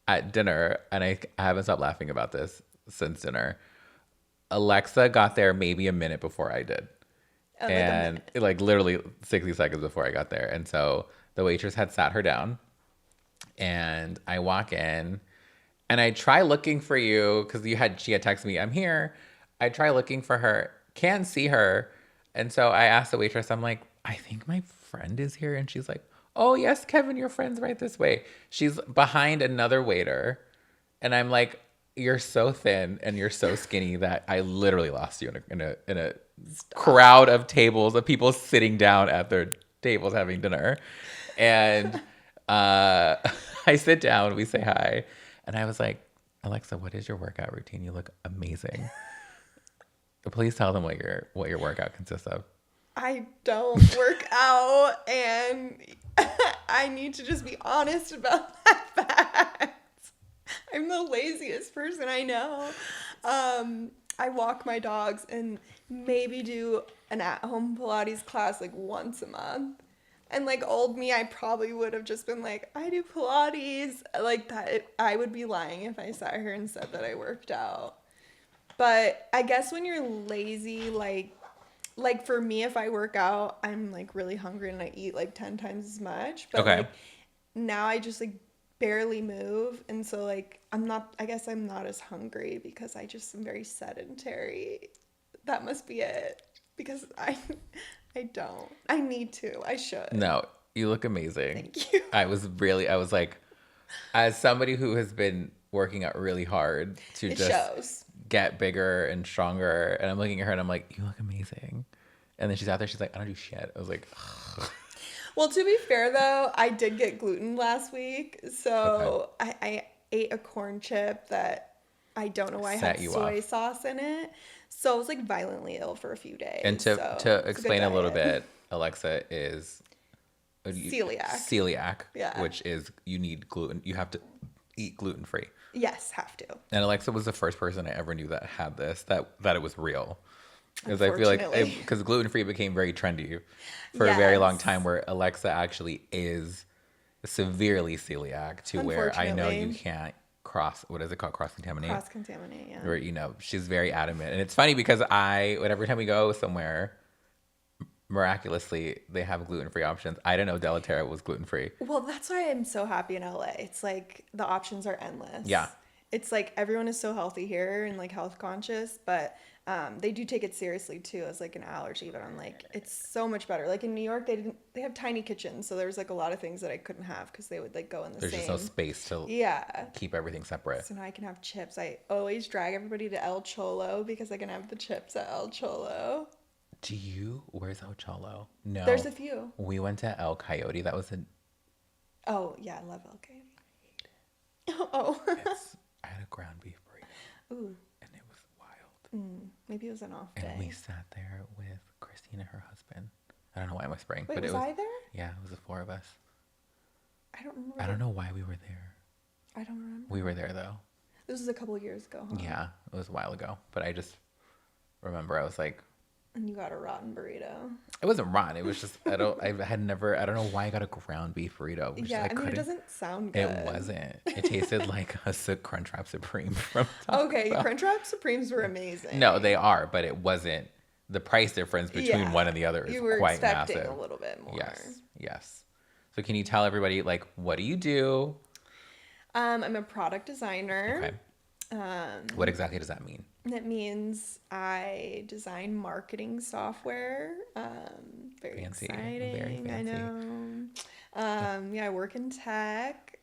At dinner, and I haven't stopped laughing about this since dinner, Alexa got there maybe a minute before I did. Oh, And like literally 60 seconds before I got there. And so the waitress had sat her down, and I walk in and I try looking for you because she had texted me, I'm here. I try looking for her, can't see her. And so I asked the waitress, I'm like, I think my friend is here. And she's like, oh yes, Kevin, your friend's right this way. She's behind another waiter. And I'm like, you're so thin and you're so skinny that I literally lost you in a crowd of tables of people sitting down at their tables having dinner. And I sit down, we say hi, and I was like, Alexa, what is your workout routine? You look amazing. Please tell them what your workout consists of. I don't work out, and I need to just be honest about that fact. I'm the laziest person I know. I walk my dogs and maybe do an at-home Pilates class like once a month. And like old me, I probably would have just been like, I do Pilates. Like that, I would be lying if I sat here and said that I worked out. But I guess when you're lazy, like for me, if I work out, I'm like really hungry and I eat like 10 times as much. But Okay. like now I just like barely move. And so like I guess I'm not as hungry because I just am very sedentary. That must be it. Because I don't. I need to. I should. No, you look amazing. Thank you. I was like, as somebody who has been working out really hard to It just shows. get bigger and stronger, and I'm looking at her and I'm like, you look amazing. And then she's out there, she's like, I don't do shit. I was like, ugh. Well, to be fair though, I did get gluten last week. So I ate a corn chip that I don't know why Set had you soy off. sauce in it. So I was like violently ill for a few days. And so to it's a good explain a little diet. bit, Alexa is celiac, Yeah. which is you need gluten. You have to eat gluten free. Yes, have to. And Alexa was the first person I ever knew that had this, that it was real. Because I feel like Unfortunately. because gluten free became very trendy for a very long Yes. time, where Alexa actually is severely celiac to where I know you Unfortunately. can't cross, what is it called, cross contaminate? Cross contaminate, yeah. Or she's very adamant, and it's funny because every time we go somewhere, miraculously they have gluten free options. I didn't know Delaterra was gluten free. Well, that's why I'm so happy in LA. It's like the options are endless. Yeah. It's like everyone is so healthy here and like health conscious, but they do take it seriously too as like an allergy. But I'm like, it's so much better. Like in New York, they have tiny kitchens, so there was like a lot of things that I couldn't have because they would like go in the There's same. just no space to Yeah. keep everything separate. So now I can have chips. I always drag everybody to El Cholo because I can have the chips at El Cholo. Where's El Cholo? No. There's a few. We went to El Coyote. That was Oh yeah, I love El Coyote. Oh. I had a ground beef burrito. Ooh. And it was wild. Maybe it was an off day. And we sat there with Christine and her husband. I don't know why I'm whispering, Wait, but was it was. I there? Yeah, it was the four of us. I don't remember. I don't know why we were there. I don't remember. We were there though. This was a couple of years ago, huh? Yeah, it was a while ago. But I just remember I was like, And you got a rotten burrito. it wasn't rotten. It was just I don't know why I got a ground beef burrito. Which Yeah, I mean, it couldn't- doesn't sound good. It wasn't. It tasted like a Crunchwrap Supreme from Taco Okay, Bell. Crunchwrap Supremes were amazing. No, they are, but it wasn't. The price difference between Yeah, one and the other is you were quite expecting massive. a little bit more. Yes. So can you tell everybody, like, what do you do? I'm a product designer. Okay. What exactly does that mean? That means I design marketing software. Very Fancy. exciting. Very I fancy. know. Yeah, I work in tech.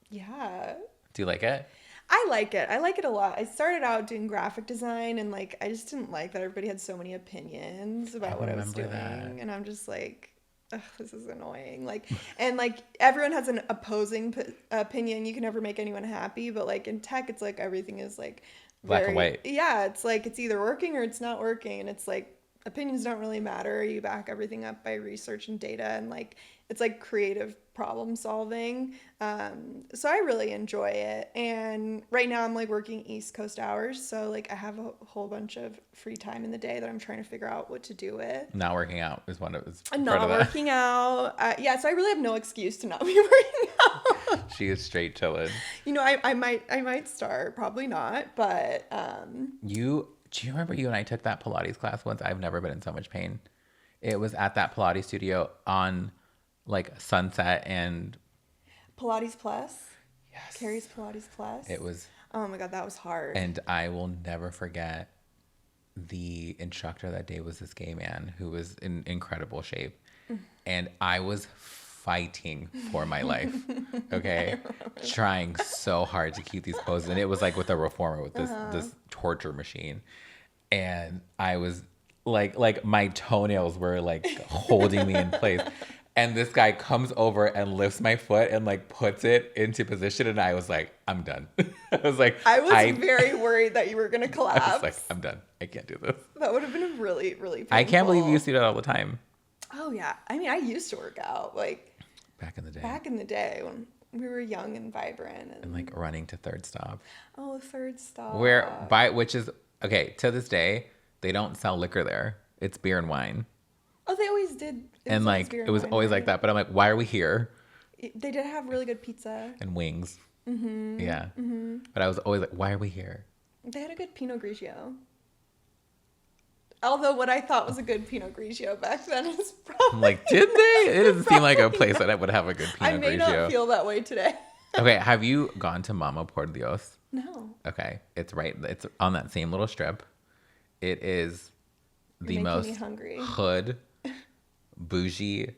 Yeah. Do you like it? I like it. I like it a lot. I started out doing graphic design and like I just didn't like that everybody had so many opinions about what I was remember doing. that. And I'm just like, ugh, this is annoying. Like, and like everyone has an opposing opinion. You can never make anyone happy. But like in tech, it's like everything is like Black and very, white. yeah, it's like it's either working or it's not working. And it's like opinions don't really matter. You back everything up by research and data and like it's like creative problem solving. So I really enjoy it. And right now I'm like working East Coast hours. So like I have a whole bunch of free time in the day that I'm trying to figure out what to do with. Not working out is one of is I'm part not of that. working out. Yeah, so I really have no excuse to not be working out. She is straight chilling. You know, I might start, probably not, but Do you remember you and I took that Pilates class once? I've never been in so much pain. It was at that Pilates studio on like Sunset and Pilates Plus. yes, Carrie's Pilates Plus. it was. Oh my God, that was hard. And I will never forget the instructor that day was this gay man who was in incredible shape. And I was fighting for my life. Okay. Trying so hard to keep these poses. And it was like with a reformer with this torture machine. And I was like my toenails were like holding me in place. And this guy comes over and lifts my foot and like puts it into position. And I was like, I'm done. I was like, I was very worried that you were gonna collapse. I was like, I'm done. I can't do this. That would have been really, really painful. I can't believe you used to do that all the time. Oh yeah. I mean, I used to work out like Back in the day. back in the day when we were young and vibrant And like running to third stop. oh, third stop. Which is, okay, to this day, they don't sell liquor there. It's beer and wine. Oh, they always did. And like, it was always like that. But I'm like, why are we here? They did have really good pizza. And wings. Mm-hmm. Yeah. Mm-hmm. But I was always like, why are we here? They had a good Pinot Grigio. Although what I thought was a good Pinot Grigio back then is probably... I'm like, did they? It doesn't seem like a place that I would have a good I Pinot may Grigio. not feel that way today. Okay, have you gone to Mama Por Dios? No. Okay, it's on that same little strip. It is the You're making me most hungry. hood, bougie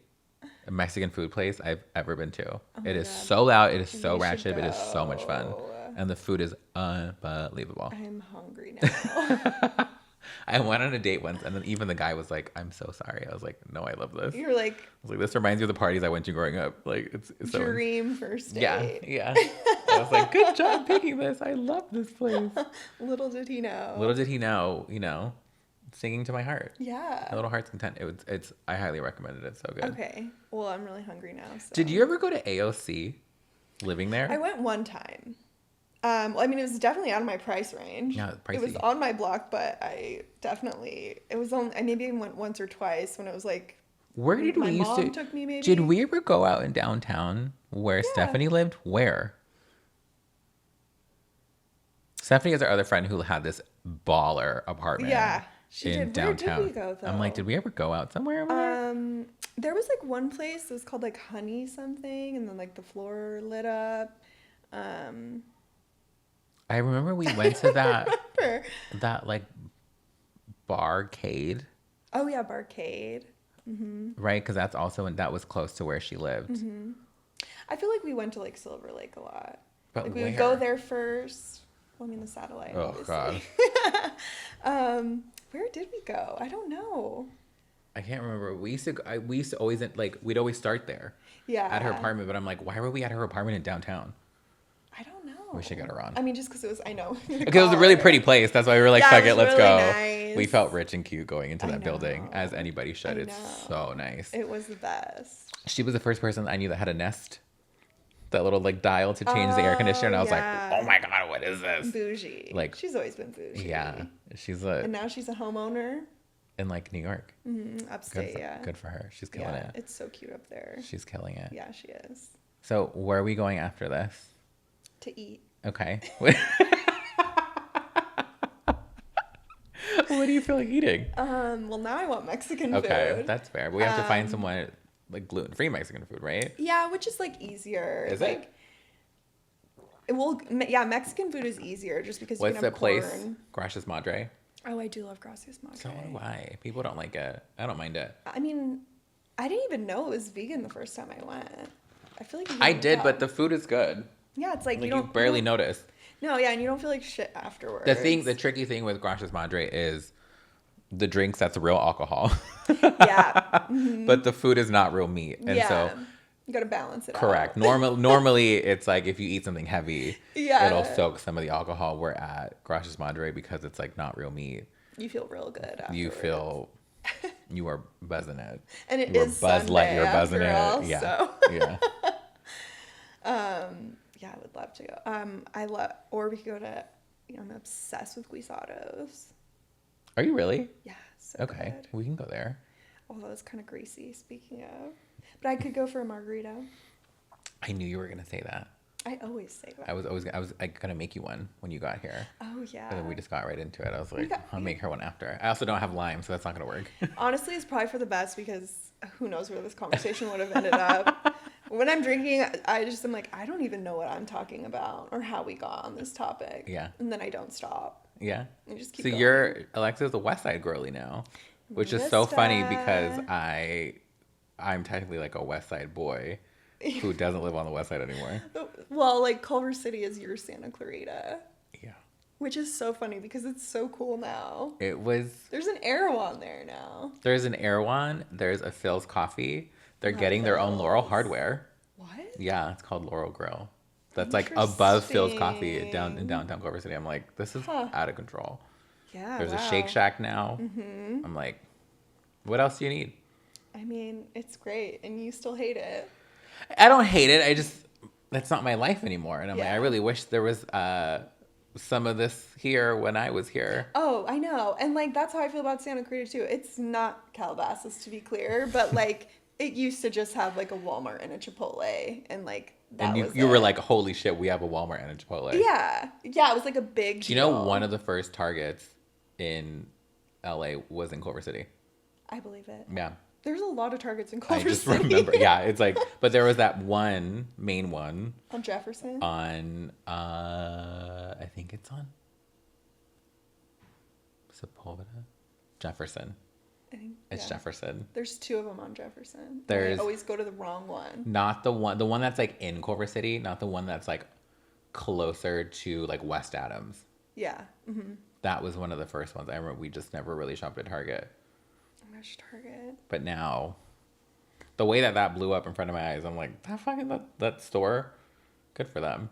Mexican food place I've ever been to. It is so loud. It is so We should ratchet. It is so much fun. go. And the food is unbelievable. I'm hungry now. I went on a date once, and then even the guy was like, I'm so sorry. I was like, no, I love this. I You're like, was like, this reminds me of the parties I went to growing up. Like, it's so... dream first date. Yeah, yeah. I was like, good job picking this. I love this place. Little did he know. Little did he know, singing to my heart. Yeah. My little heart's content. I highly recommended it. It's so good. Okay. Well, I'm really hungry now. So. Did you ever go to AOC living there? I went one time. Well, I mean, it was definitely out of my price range. Yeah, pricey. It was on my block, but it was only, I maybe went once or twice when it was like, Where did my we used mom to? took me maybe. Did we ever go out in downtown where Stephanie lived? Where? Stephanie is our other friend who had this baller apartment. Yeah, she in did. downtown. Where did we go though? I'm like, did we ever go out somewhere over there? There was like one place that was called like Honey something, and then like the floor lit up. I remember we went to that Remember. that like barcade, Oh yeah, Barcade. right? Because that's also that was close to where she lived. I feel like we went to like Silver Lake a lot. But Like we would where? go there first. Well, I mean the satellite. Oh obviously. God, Where did we go? I don't know. I can't remember. We used to always like we'd always start there Yeah. at her apartment. But I'm like, why were we at her apartment in downtown? I don't know. We should get her on. I mean, just because it was. I know. Because it was a really pretty place. That's why we were like, Yeah, fuck it it, was let's really go. nice. We felt rich and cute going into I that building, know. as anybody should. I It's know. so nice. It was the best. She was the first person I knew that had a Nest. That little like dial to change the air conditioner. And I was yeah. like, oh my God, what is this? Bougie. Like- she's always been bougie. Yeah. She's And now she's a homeowner. in like New York. Upstate. Yeah. Good for her. She's killing Yeah, it. it's so cute up there. She's killing it. Yeah, she is. So where are we going after this? To eat. Okay. What do you feel like eating? Well, now I want Mexican Okay, food. that's fair. But we have to find someone like gluten-free Mexican food, right? Yeah, which is like easier. Is like, it? Well, yeah, Mexican food is easier just because you What's can the have place? corn. Gracias Madre. Oh, I do love Gracias Madre. So do I. People don't like it. I don't mind it. I mean, I didn't even know it was vegan the first time I went. I feel like I did, but the food is good. yeah, it's like Like you barely notice. No, yeah, and you don't feel like shit afterwards. The tricky thing with Gracias Madre is the drinks. That's real alcohol. Yeah. Mm-hmm. But the food is not real meat, and so you gotta balance it correct. out. Normally, it's like if you eat something heavy, yeah, it'll soak some of the alcohol. We're at Gracias Madre because it's like not real meat. You feel real good afterwards. You feel you are buzzing it. And it you is Sunday You're buzzing it. All, yeah. So. Yeah. Yeah, I would love to go. I love, or we could go to. I'm obsessed with guisados. Are you really? Yeah. So okay, good. we can go there. Although it's kind of greasy. Speaking of, but I could go for a margarita. I knew you were gonna say that. I always say that. I was gonna make you one when you got here. Oh yeah. But then we just got right into it. I was like, I'll make her one after. I also don't have lime, so that's not gonna work. Honestly, it's probably for the best because who knows where this conversation would have ended up. When I'm drinking, I just am like, I don't even know what I'm talking about or how we got on this topic. Yeah. And then I don't stop. Yeah. I just keep so going. Alexa's a West Side girly now, which is so funny because I'm technically like a West Side boy who doesn't live on the West Side anymore. Well, like Culver City is your Santa Clarita. Yeah. Which is so funny because it's so cool now. There's an Erewhon there now. There's an Erewhon. There's a Phil's Coffee. They're getting their own Laurel hardware. What? Yeah, it's called Laurel Grill. That's like above Phil's Coffee in downtown Culver City. I'm like, this is out of control. Yeah. There's a Shake Shack now. Mm-hmm. I'm like, what else do you need? I mean, it's great, and you still hate it. I don't hate it. That's not my life anymore. And I'm like, I really wish there was some of this here when I was here. Oh, I know. And like, that's how I feel about Santa Clarita too. It's not Calabasas, to be clear, but like, it used to just have like a Walmart and a Chipotle, and like that and you were like, holy shit, we have a Walmart and a Chipotle. Yeah, it was like a big deal. Do you know one of the first Targets in LA was in Culver City? I believe it. Yeah. There's a lot of Targets in Culver City. I just remember. Yeah, it's like, but there was that one main one on Jefferson. On I think it's on Sepulveda, Jefferson. I think it's Jefferson. There's two of them on Jefferson. I always go to the wrong one. Not the one that's like in Culver City, not the one that's like closer to like West Adams. Yeah. Mm-hmm. That was one of the first ones. I remember we just never really shopped at Target. Oh my gosh, Target. But now, the way that blew up in front of my eyes, I'm like, that store, good for them.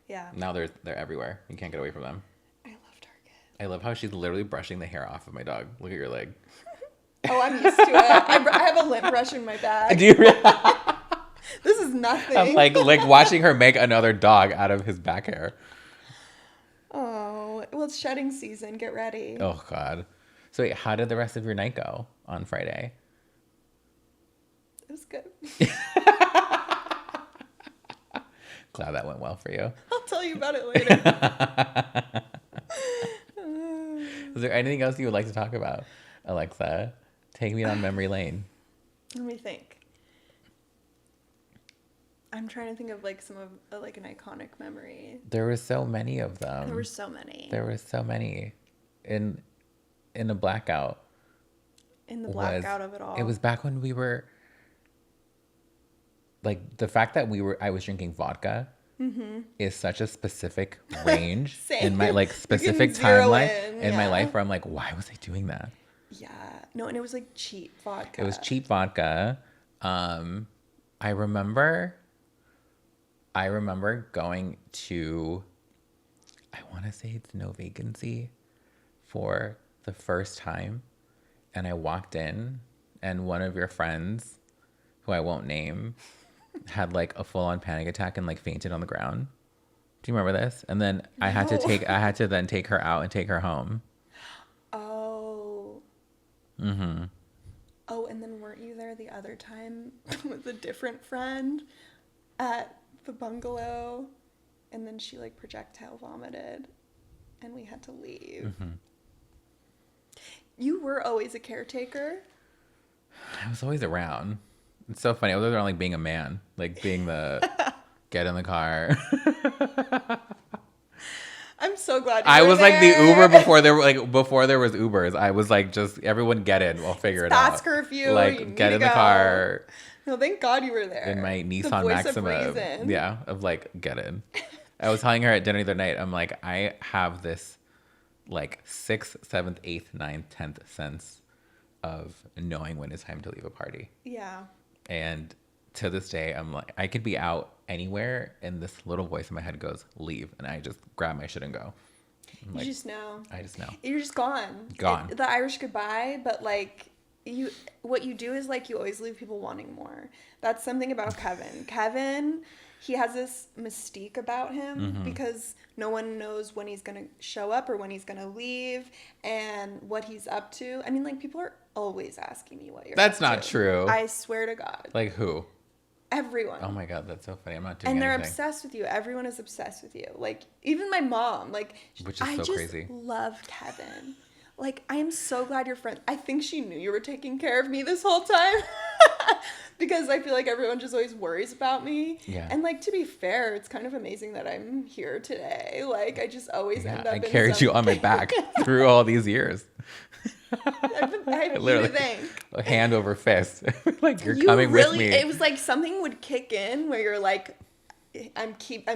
Yeah. Now they're everywhere. You can't get away from them. I love Target. I love how she's literally brushing the hair off of my dog. Look at your leg. Oh, I'm used to it. I have a lint brush in my bag. Do you really? This is nothing. I'm like watching her make another dog out of his back hair. Oh, well, it's shedding season. Get ready. Oh, God. So wait, how did the rest of your night go on Friday? It was good. Glad that went well for you. I'll tell you about it later. Is there anything else you would like to talk about, Alexa? Take me down memory lane. Let me think. I'm trying to think of like some of like an iconic memory. There were so many of them. There were so many. In a blackout. In the blackout of it all. It was back when we were like the fact that I was drinking vodka is such a specific range in my like specific timeline in my life where I'm like, why was I doing that? Yeah. No, and it was like cheap vodka. It was cheap vodka. I remember going to, I want to say it's No Vacancy for the first time. And I walked in and one of your friends, who I won't name, had like a full-on panic attack and like fainted on the ground. Do you remember this? And then I had to then take her out and take her home. Oh. Mm-hmm. Oh, and then weren't you there the other time with a different friend at the bungalow? And then she like projectile vomited and we had to leave. Mm-hmm. You were always a caretaker. I was always around. It's so funny. I was always around like being a man, like being the get in the car. I'm so glad I were was like the there. Uber before there was Ubers. I was like, just everyone get in. We'll figure it out. Past curfew. Like, You need get to in the go. car No, thank God you were there. in my The Nissan voice of Maxima. reason. Yeah, of like, get in. I was telling her at dinner the other night, I'm like, I have this like 6th, 7th, 8th, 9th, 10th sense of knowing when it's time to leave a party. Yeah. And to this day, I'm like, I could be out anywhere and this little voice in my head goes, leave. And I just grab my shit and go. You just know. I just know. You're just gone. Gone. The Irish goodbye, but like what you do is like you always leave people wanting more. That's something about Kevin. Kevin, he has this mystique about him because no one knows when he's going to show up or when he's going to leave and what he's up to. I mean, like, people are always asking me what you're That's up not to. true. I swear to God. Like who? Everyone. Oh my God, that's so funny. I'm not doing and they're anything. obsessed with you. Everyone is obsessed with you. Like, even my mom. Like, Which is I so just crazy. love Kevin. Like, I am so glad you're friends. I think she knew you were taking care of me this whole time. Because I feel like everyone just always worries about me. Yeah. And, like, to be fair, it's kind of amazing that I'm here today. Like, I just always end up I in carried you on my back through all these years. I have Literally, you to thank. hand over fist. Like, you're You coming really, with me. it was like something would kick in where you're like, I'm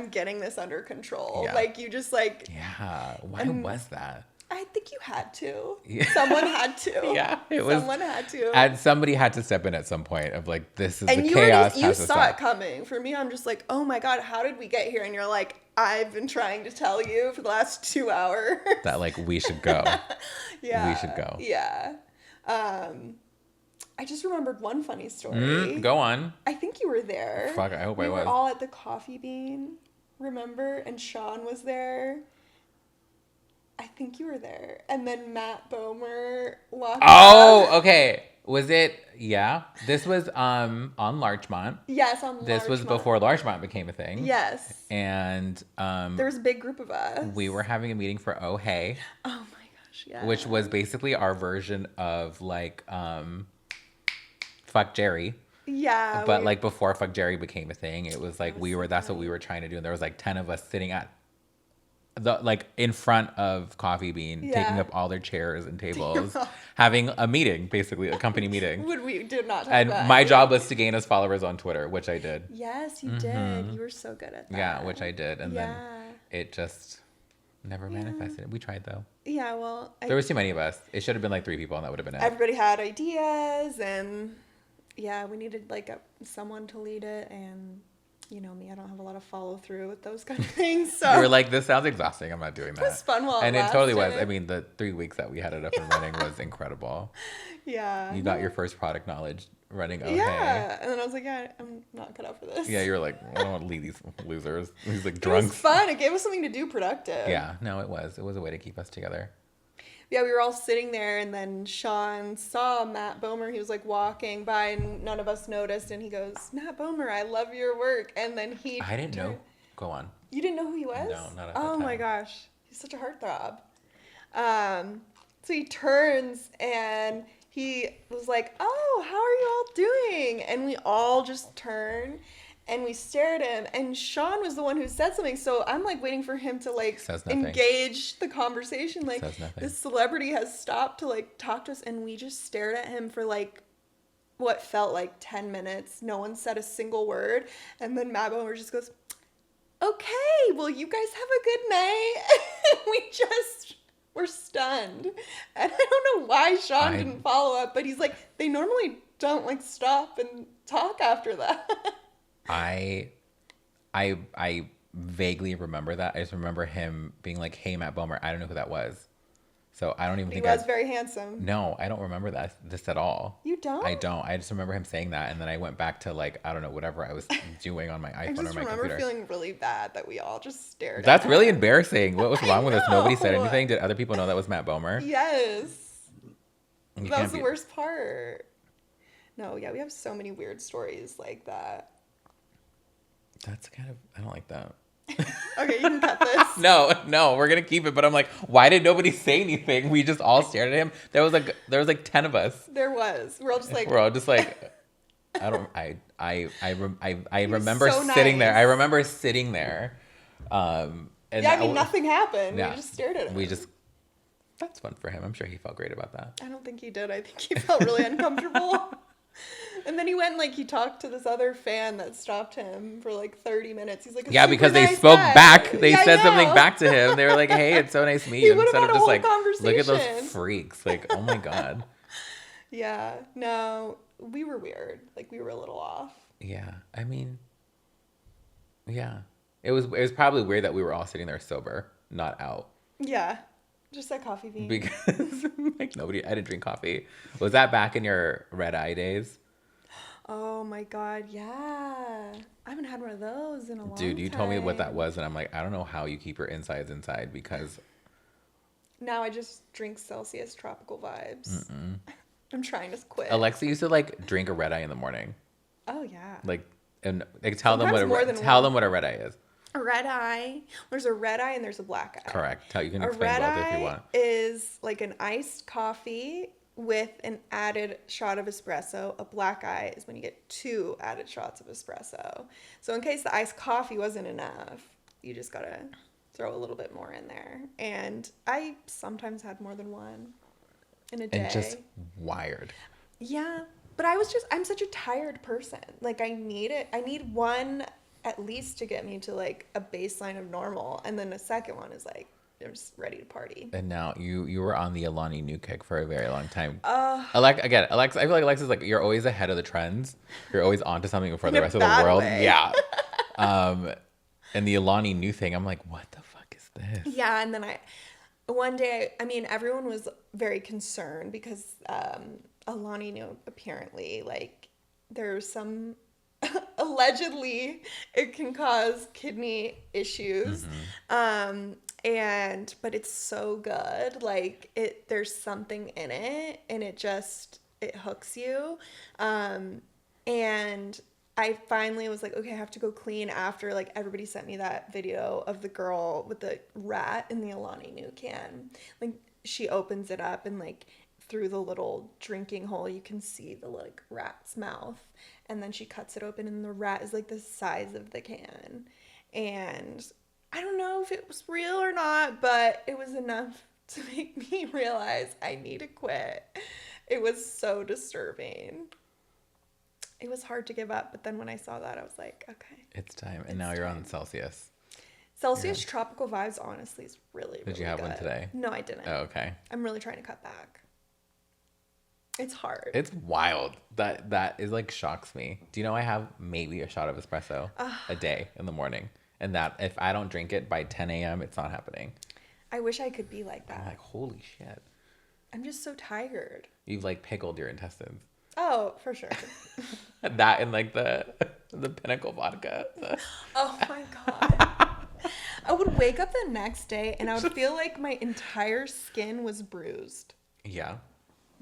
getting this under control. Yeah. Like, you just like, Yeah. Why was that? I think you had to. Yeah. Someone had to. Yeah, it was. Someone had to. And somebody had to step in at some point of like, this is And the you chaos. you has to saw stop. it coming. For me, I'm just like, oh my God, how did we get here? And you're like, I've been trying to tell you for the last 2 hours. That like we should go. Yeah. We should go. Yeah. I just remembered one funny story. Go on. I think you were there. Fuck, I hope we I was. were all at the Coffee Bean, remember? And Sean was there. I think you were there. And then Matt Bomer walked Oh, up. okay. Was it? Yeah. This was on Larchmont. Yes, on This was Larchmont. before Larchmont became a thing. Yes. And There was a big group of us. we were having a meeting for Oh Hey, Oh my gosh, yeah. which was basically our version of like Fuck Jerry. Yeah. But like before Fuck Jerry became a thing, it was like that's what we were trying to do. And there was like 10 of us sitting at like in front of Coffee Bean, Yeah. taking up all their chairs and tables, having a meeting, basically a company meeting. we did not talk And about my it. job was to gain us followers on Twitter, which I did. Yes, you did. You were so good at that. Yeah, which I did. And then Yeah. it just never manifested. We tried though. Yeah, well, There was too many of us. It should have been like 3 people and that would have been it. everybody had ideas, and yeah, we needed like someone to lead it. And you know me, I don't have a lot of follow through with those kind of things. So We were like, this sounds exhausting. I'm not doing that. it was fun while And it totally was. lasted. I mean, the 3 weeks that we had it up and running was incredible. Yeah. You got your first product knowledge running. Oh, Yeah, hey. and then I was like, yeah, I'm not cut out for this. Yeah, you were like, I don't want to lead these losers. These like It was drunks. fun. It gave us something to do productive. Yeah, no, it was. It was a way to keep us together. Yeah, we were all sitting there, and then Sean saw Matt Bomer. He was like walking by, and none of us noticed. And he goes, "Matt Bomer, I love your work." And then he I didn't know. Go on. You didn't know who he was? No, not at that Oh my time. gosh, he's such a heartthrob. So he turns and he was like, "Oh, how are you all doing?" And we all just turn and we stare at him. And Sean was the one who said something, so I'm like waiting for him to like Says nothing. engage the conversation. Like Says nothing. this celebrity has stopped to like talk to us, and we just stared at him for like what felt like 10 minutes. No one said a single word, and then Matt Bomer just goes, "Okay, well, you guys have a good night." We just were stunned. And I don't know why Sean didn't follow up, but he's like, they normally don't like stop and talk after that. I vaguely remember that. I just remember him being like, "Hey, Matt Bomer." I don't know who that was. So I don't even He think was very handsome. No, I don't remember this at all. You don't? I don't. I just remember him saying that, and then I went back to like, I don't know, whatever I was doing on my I iPhone just or my remember computer. feeling really bad that we all just stared That's at really him. embarrassing. What was wrong with us? Nobody said know. anything. Did other people know that was Matt Bomer? Yes. You That can't was the be- worst part. No, yeah, we have so many weird stories like that. That's kind of, I don't like that. Okay, you can cut this. No, we're gonna keep it. But I'm like, why did nobody say anything? We just all stared at him. There was like 10 of us. There was. We're all just like, We're all just like, I don't. I was remember so sitting there. nice. I remember sitting there, And Yeah, I mean, nothing happened. Yeah, We just stared at him. That's fun for him. I'm sure he felt great about that. I don't think he did. I think he felt really uncomfortable. And then he went and, like, he talked to this other fan that stopped him for like 30 minutes. He's like, yeah, because they spoke back. They said something back to him. They were like, hey, it's so nice to meet you. Instead of just like, look at those freaks. Like, oh my God. Yeah. No, we were weird. Like, we were a little off. Yeah. I mean, yeah. It was probably weird that we were all sitting there sober, not out. Yeah. Just that coffee bean. Because like I didn't drink coffee. Was that back in your red eye days? Oh my God, yeah. I haven't had one of those in a long time. Dude, you told me what that was, and I'm like, I don't know how you keep your insides inside because... Now I just drink Celsius Tropical Vibes. I'm trying to quit. Alexa used to like drink a red eye in the morning. Oh yeah. Like, and like tell them what a red eye is. A red eye. There's a red eye and there's a black eye. Correct. You can explain both if you want. A red eye is like an iced coffee with an added shot of espresso. A black eye is when you get 2 added shots of espresso. So in case the iced coffee wasn't enough, you just gotta throw a little bit more in there. And I sometimes had more than one in a day. And just wired. Yeah. But I'm such a tired person. Like, I need it. I need one at least to get me to like a baseline of normal. And then a second one is like, I'm just ready to party. And now you were on the Alani Nu kick for a very long time. Alexa, I feel like Alexa's like, you're always ahead of the trends. You're always onto something before the rest of the world. Way. Yeah. And the Alani Nu thing, I'm like, what the fuck is this? Yeah. And then one day, I mean, everyone was very concerned because Alani Nu apparently, like, there's some allegedly it can cause kidney issues. But it's so good. Like, there's something in it and it hooks you. And I finally was like, okay, I have to go clean after, like, everybody sent me that video of the girl with the rat in the Alani Nu can. Like, she opens it up and, like, through the little drinking hole, you can see the, like, rat's mouth. And then she cuts it open and the rat is, like, the size of the can. And I don't know if it was real or not, but it was enough to make me realize I need to quit. It was so disturbing. It was hard to give up, but then when I saw that, I was like, okay. It's time. And now you're on Celsius. Celsius Tropical Vibes, honestly, is really, really Did you have one today? No, I didn't. Oh, okay. I'm really trying to cut back. It's hard. It's wild. That is like shocks me. Do you know I have maybe a shot of espresso a day in the morning? And that if I don't drink it by 10 a.m., it's not happening. I wish I could be like that. I'm like, holy shit. I'm just so tired. You've like pickled your intestines. Oh, for sure. That and like the Pinnacle vodka. Oh my God. I would wake up the next day and I would feel like my entire skin was bruised. Yeah.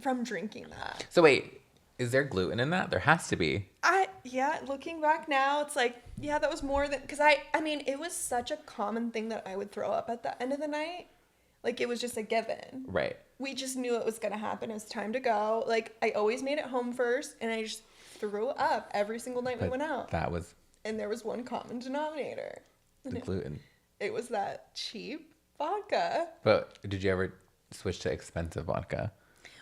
From drinking that. So wait, is there gluten in that? There has to be. Yeah, looking back now, it's like, yeah, that was more than, because I mean, it was such a common thing that I would throw up at the end of the night. Like, it was just a given. Right. We just knew it was going to happen. It was time to go. Like, I always made it home first, and I just threw up every single night we went out. And there was one common denominator. The gluten. It was that cheap vodka. But did you ever switch to expensive vodka?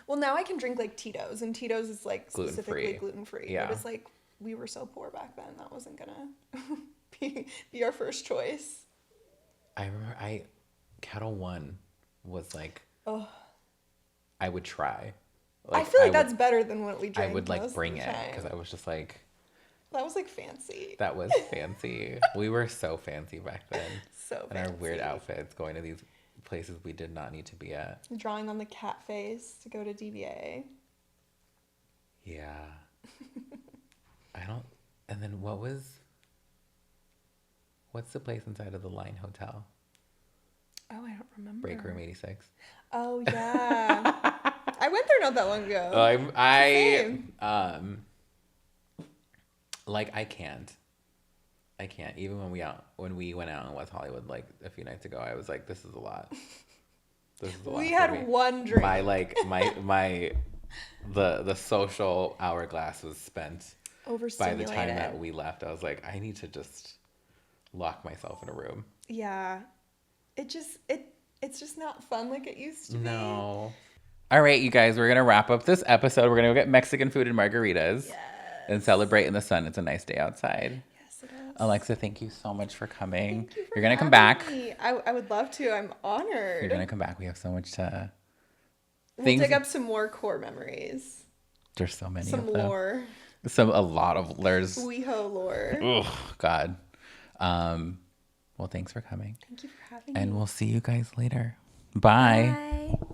Well, now I can drink, like, Tito's, and Tito's is, like, specifically gluten-free. Yeah. But it's like, we were so poor back then, that wasn't going to be our first choice. I remember Kettle One was like, I would try. Like, I feel like that's better than what we drank. I would like bring it because I was just like, that was like fancy. That was fancy. We were so fancy back then. So fancy. And our weird outfits going to these places we did not need to be at. Drawing on the cat face to go to DBA. Yeah. And then what's the place inside of the Line Hotel? Oh, I don't remember. Break Room 86. Oh, yeah. I went there not that long ago. I can't. Even when we went out in West Hollywood like a few nights ago, I was like, this is a lot. We had one drink. The social hourglass was spent. By the time that we left, I was like, I need to just lock myself in a room. Yeah. It's just not fun like it used to be. No. All right, you guys, we're going to wrap up this episode. We're going to go get Mexican food and margaritas and celebrate in the sun. It's a nice day outside. Yes, it is. Alexa, thank you so much for coming. Thank you for You're going to come having back. me. I would love to. I'm honored. You're going to come back. We have so much to... We'll dig up some more core memories. There's so many Some of them. lore. A lot of... There's... WeHo lore. Oh, God. Well, thanks for coming. Thank you for having me. And we'll see you guys later. Bye. Bye.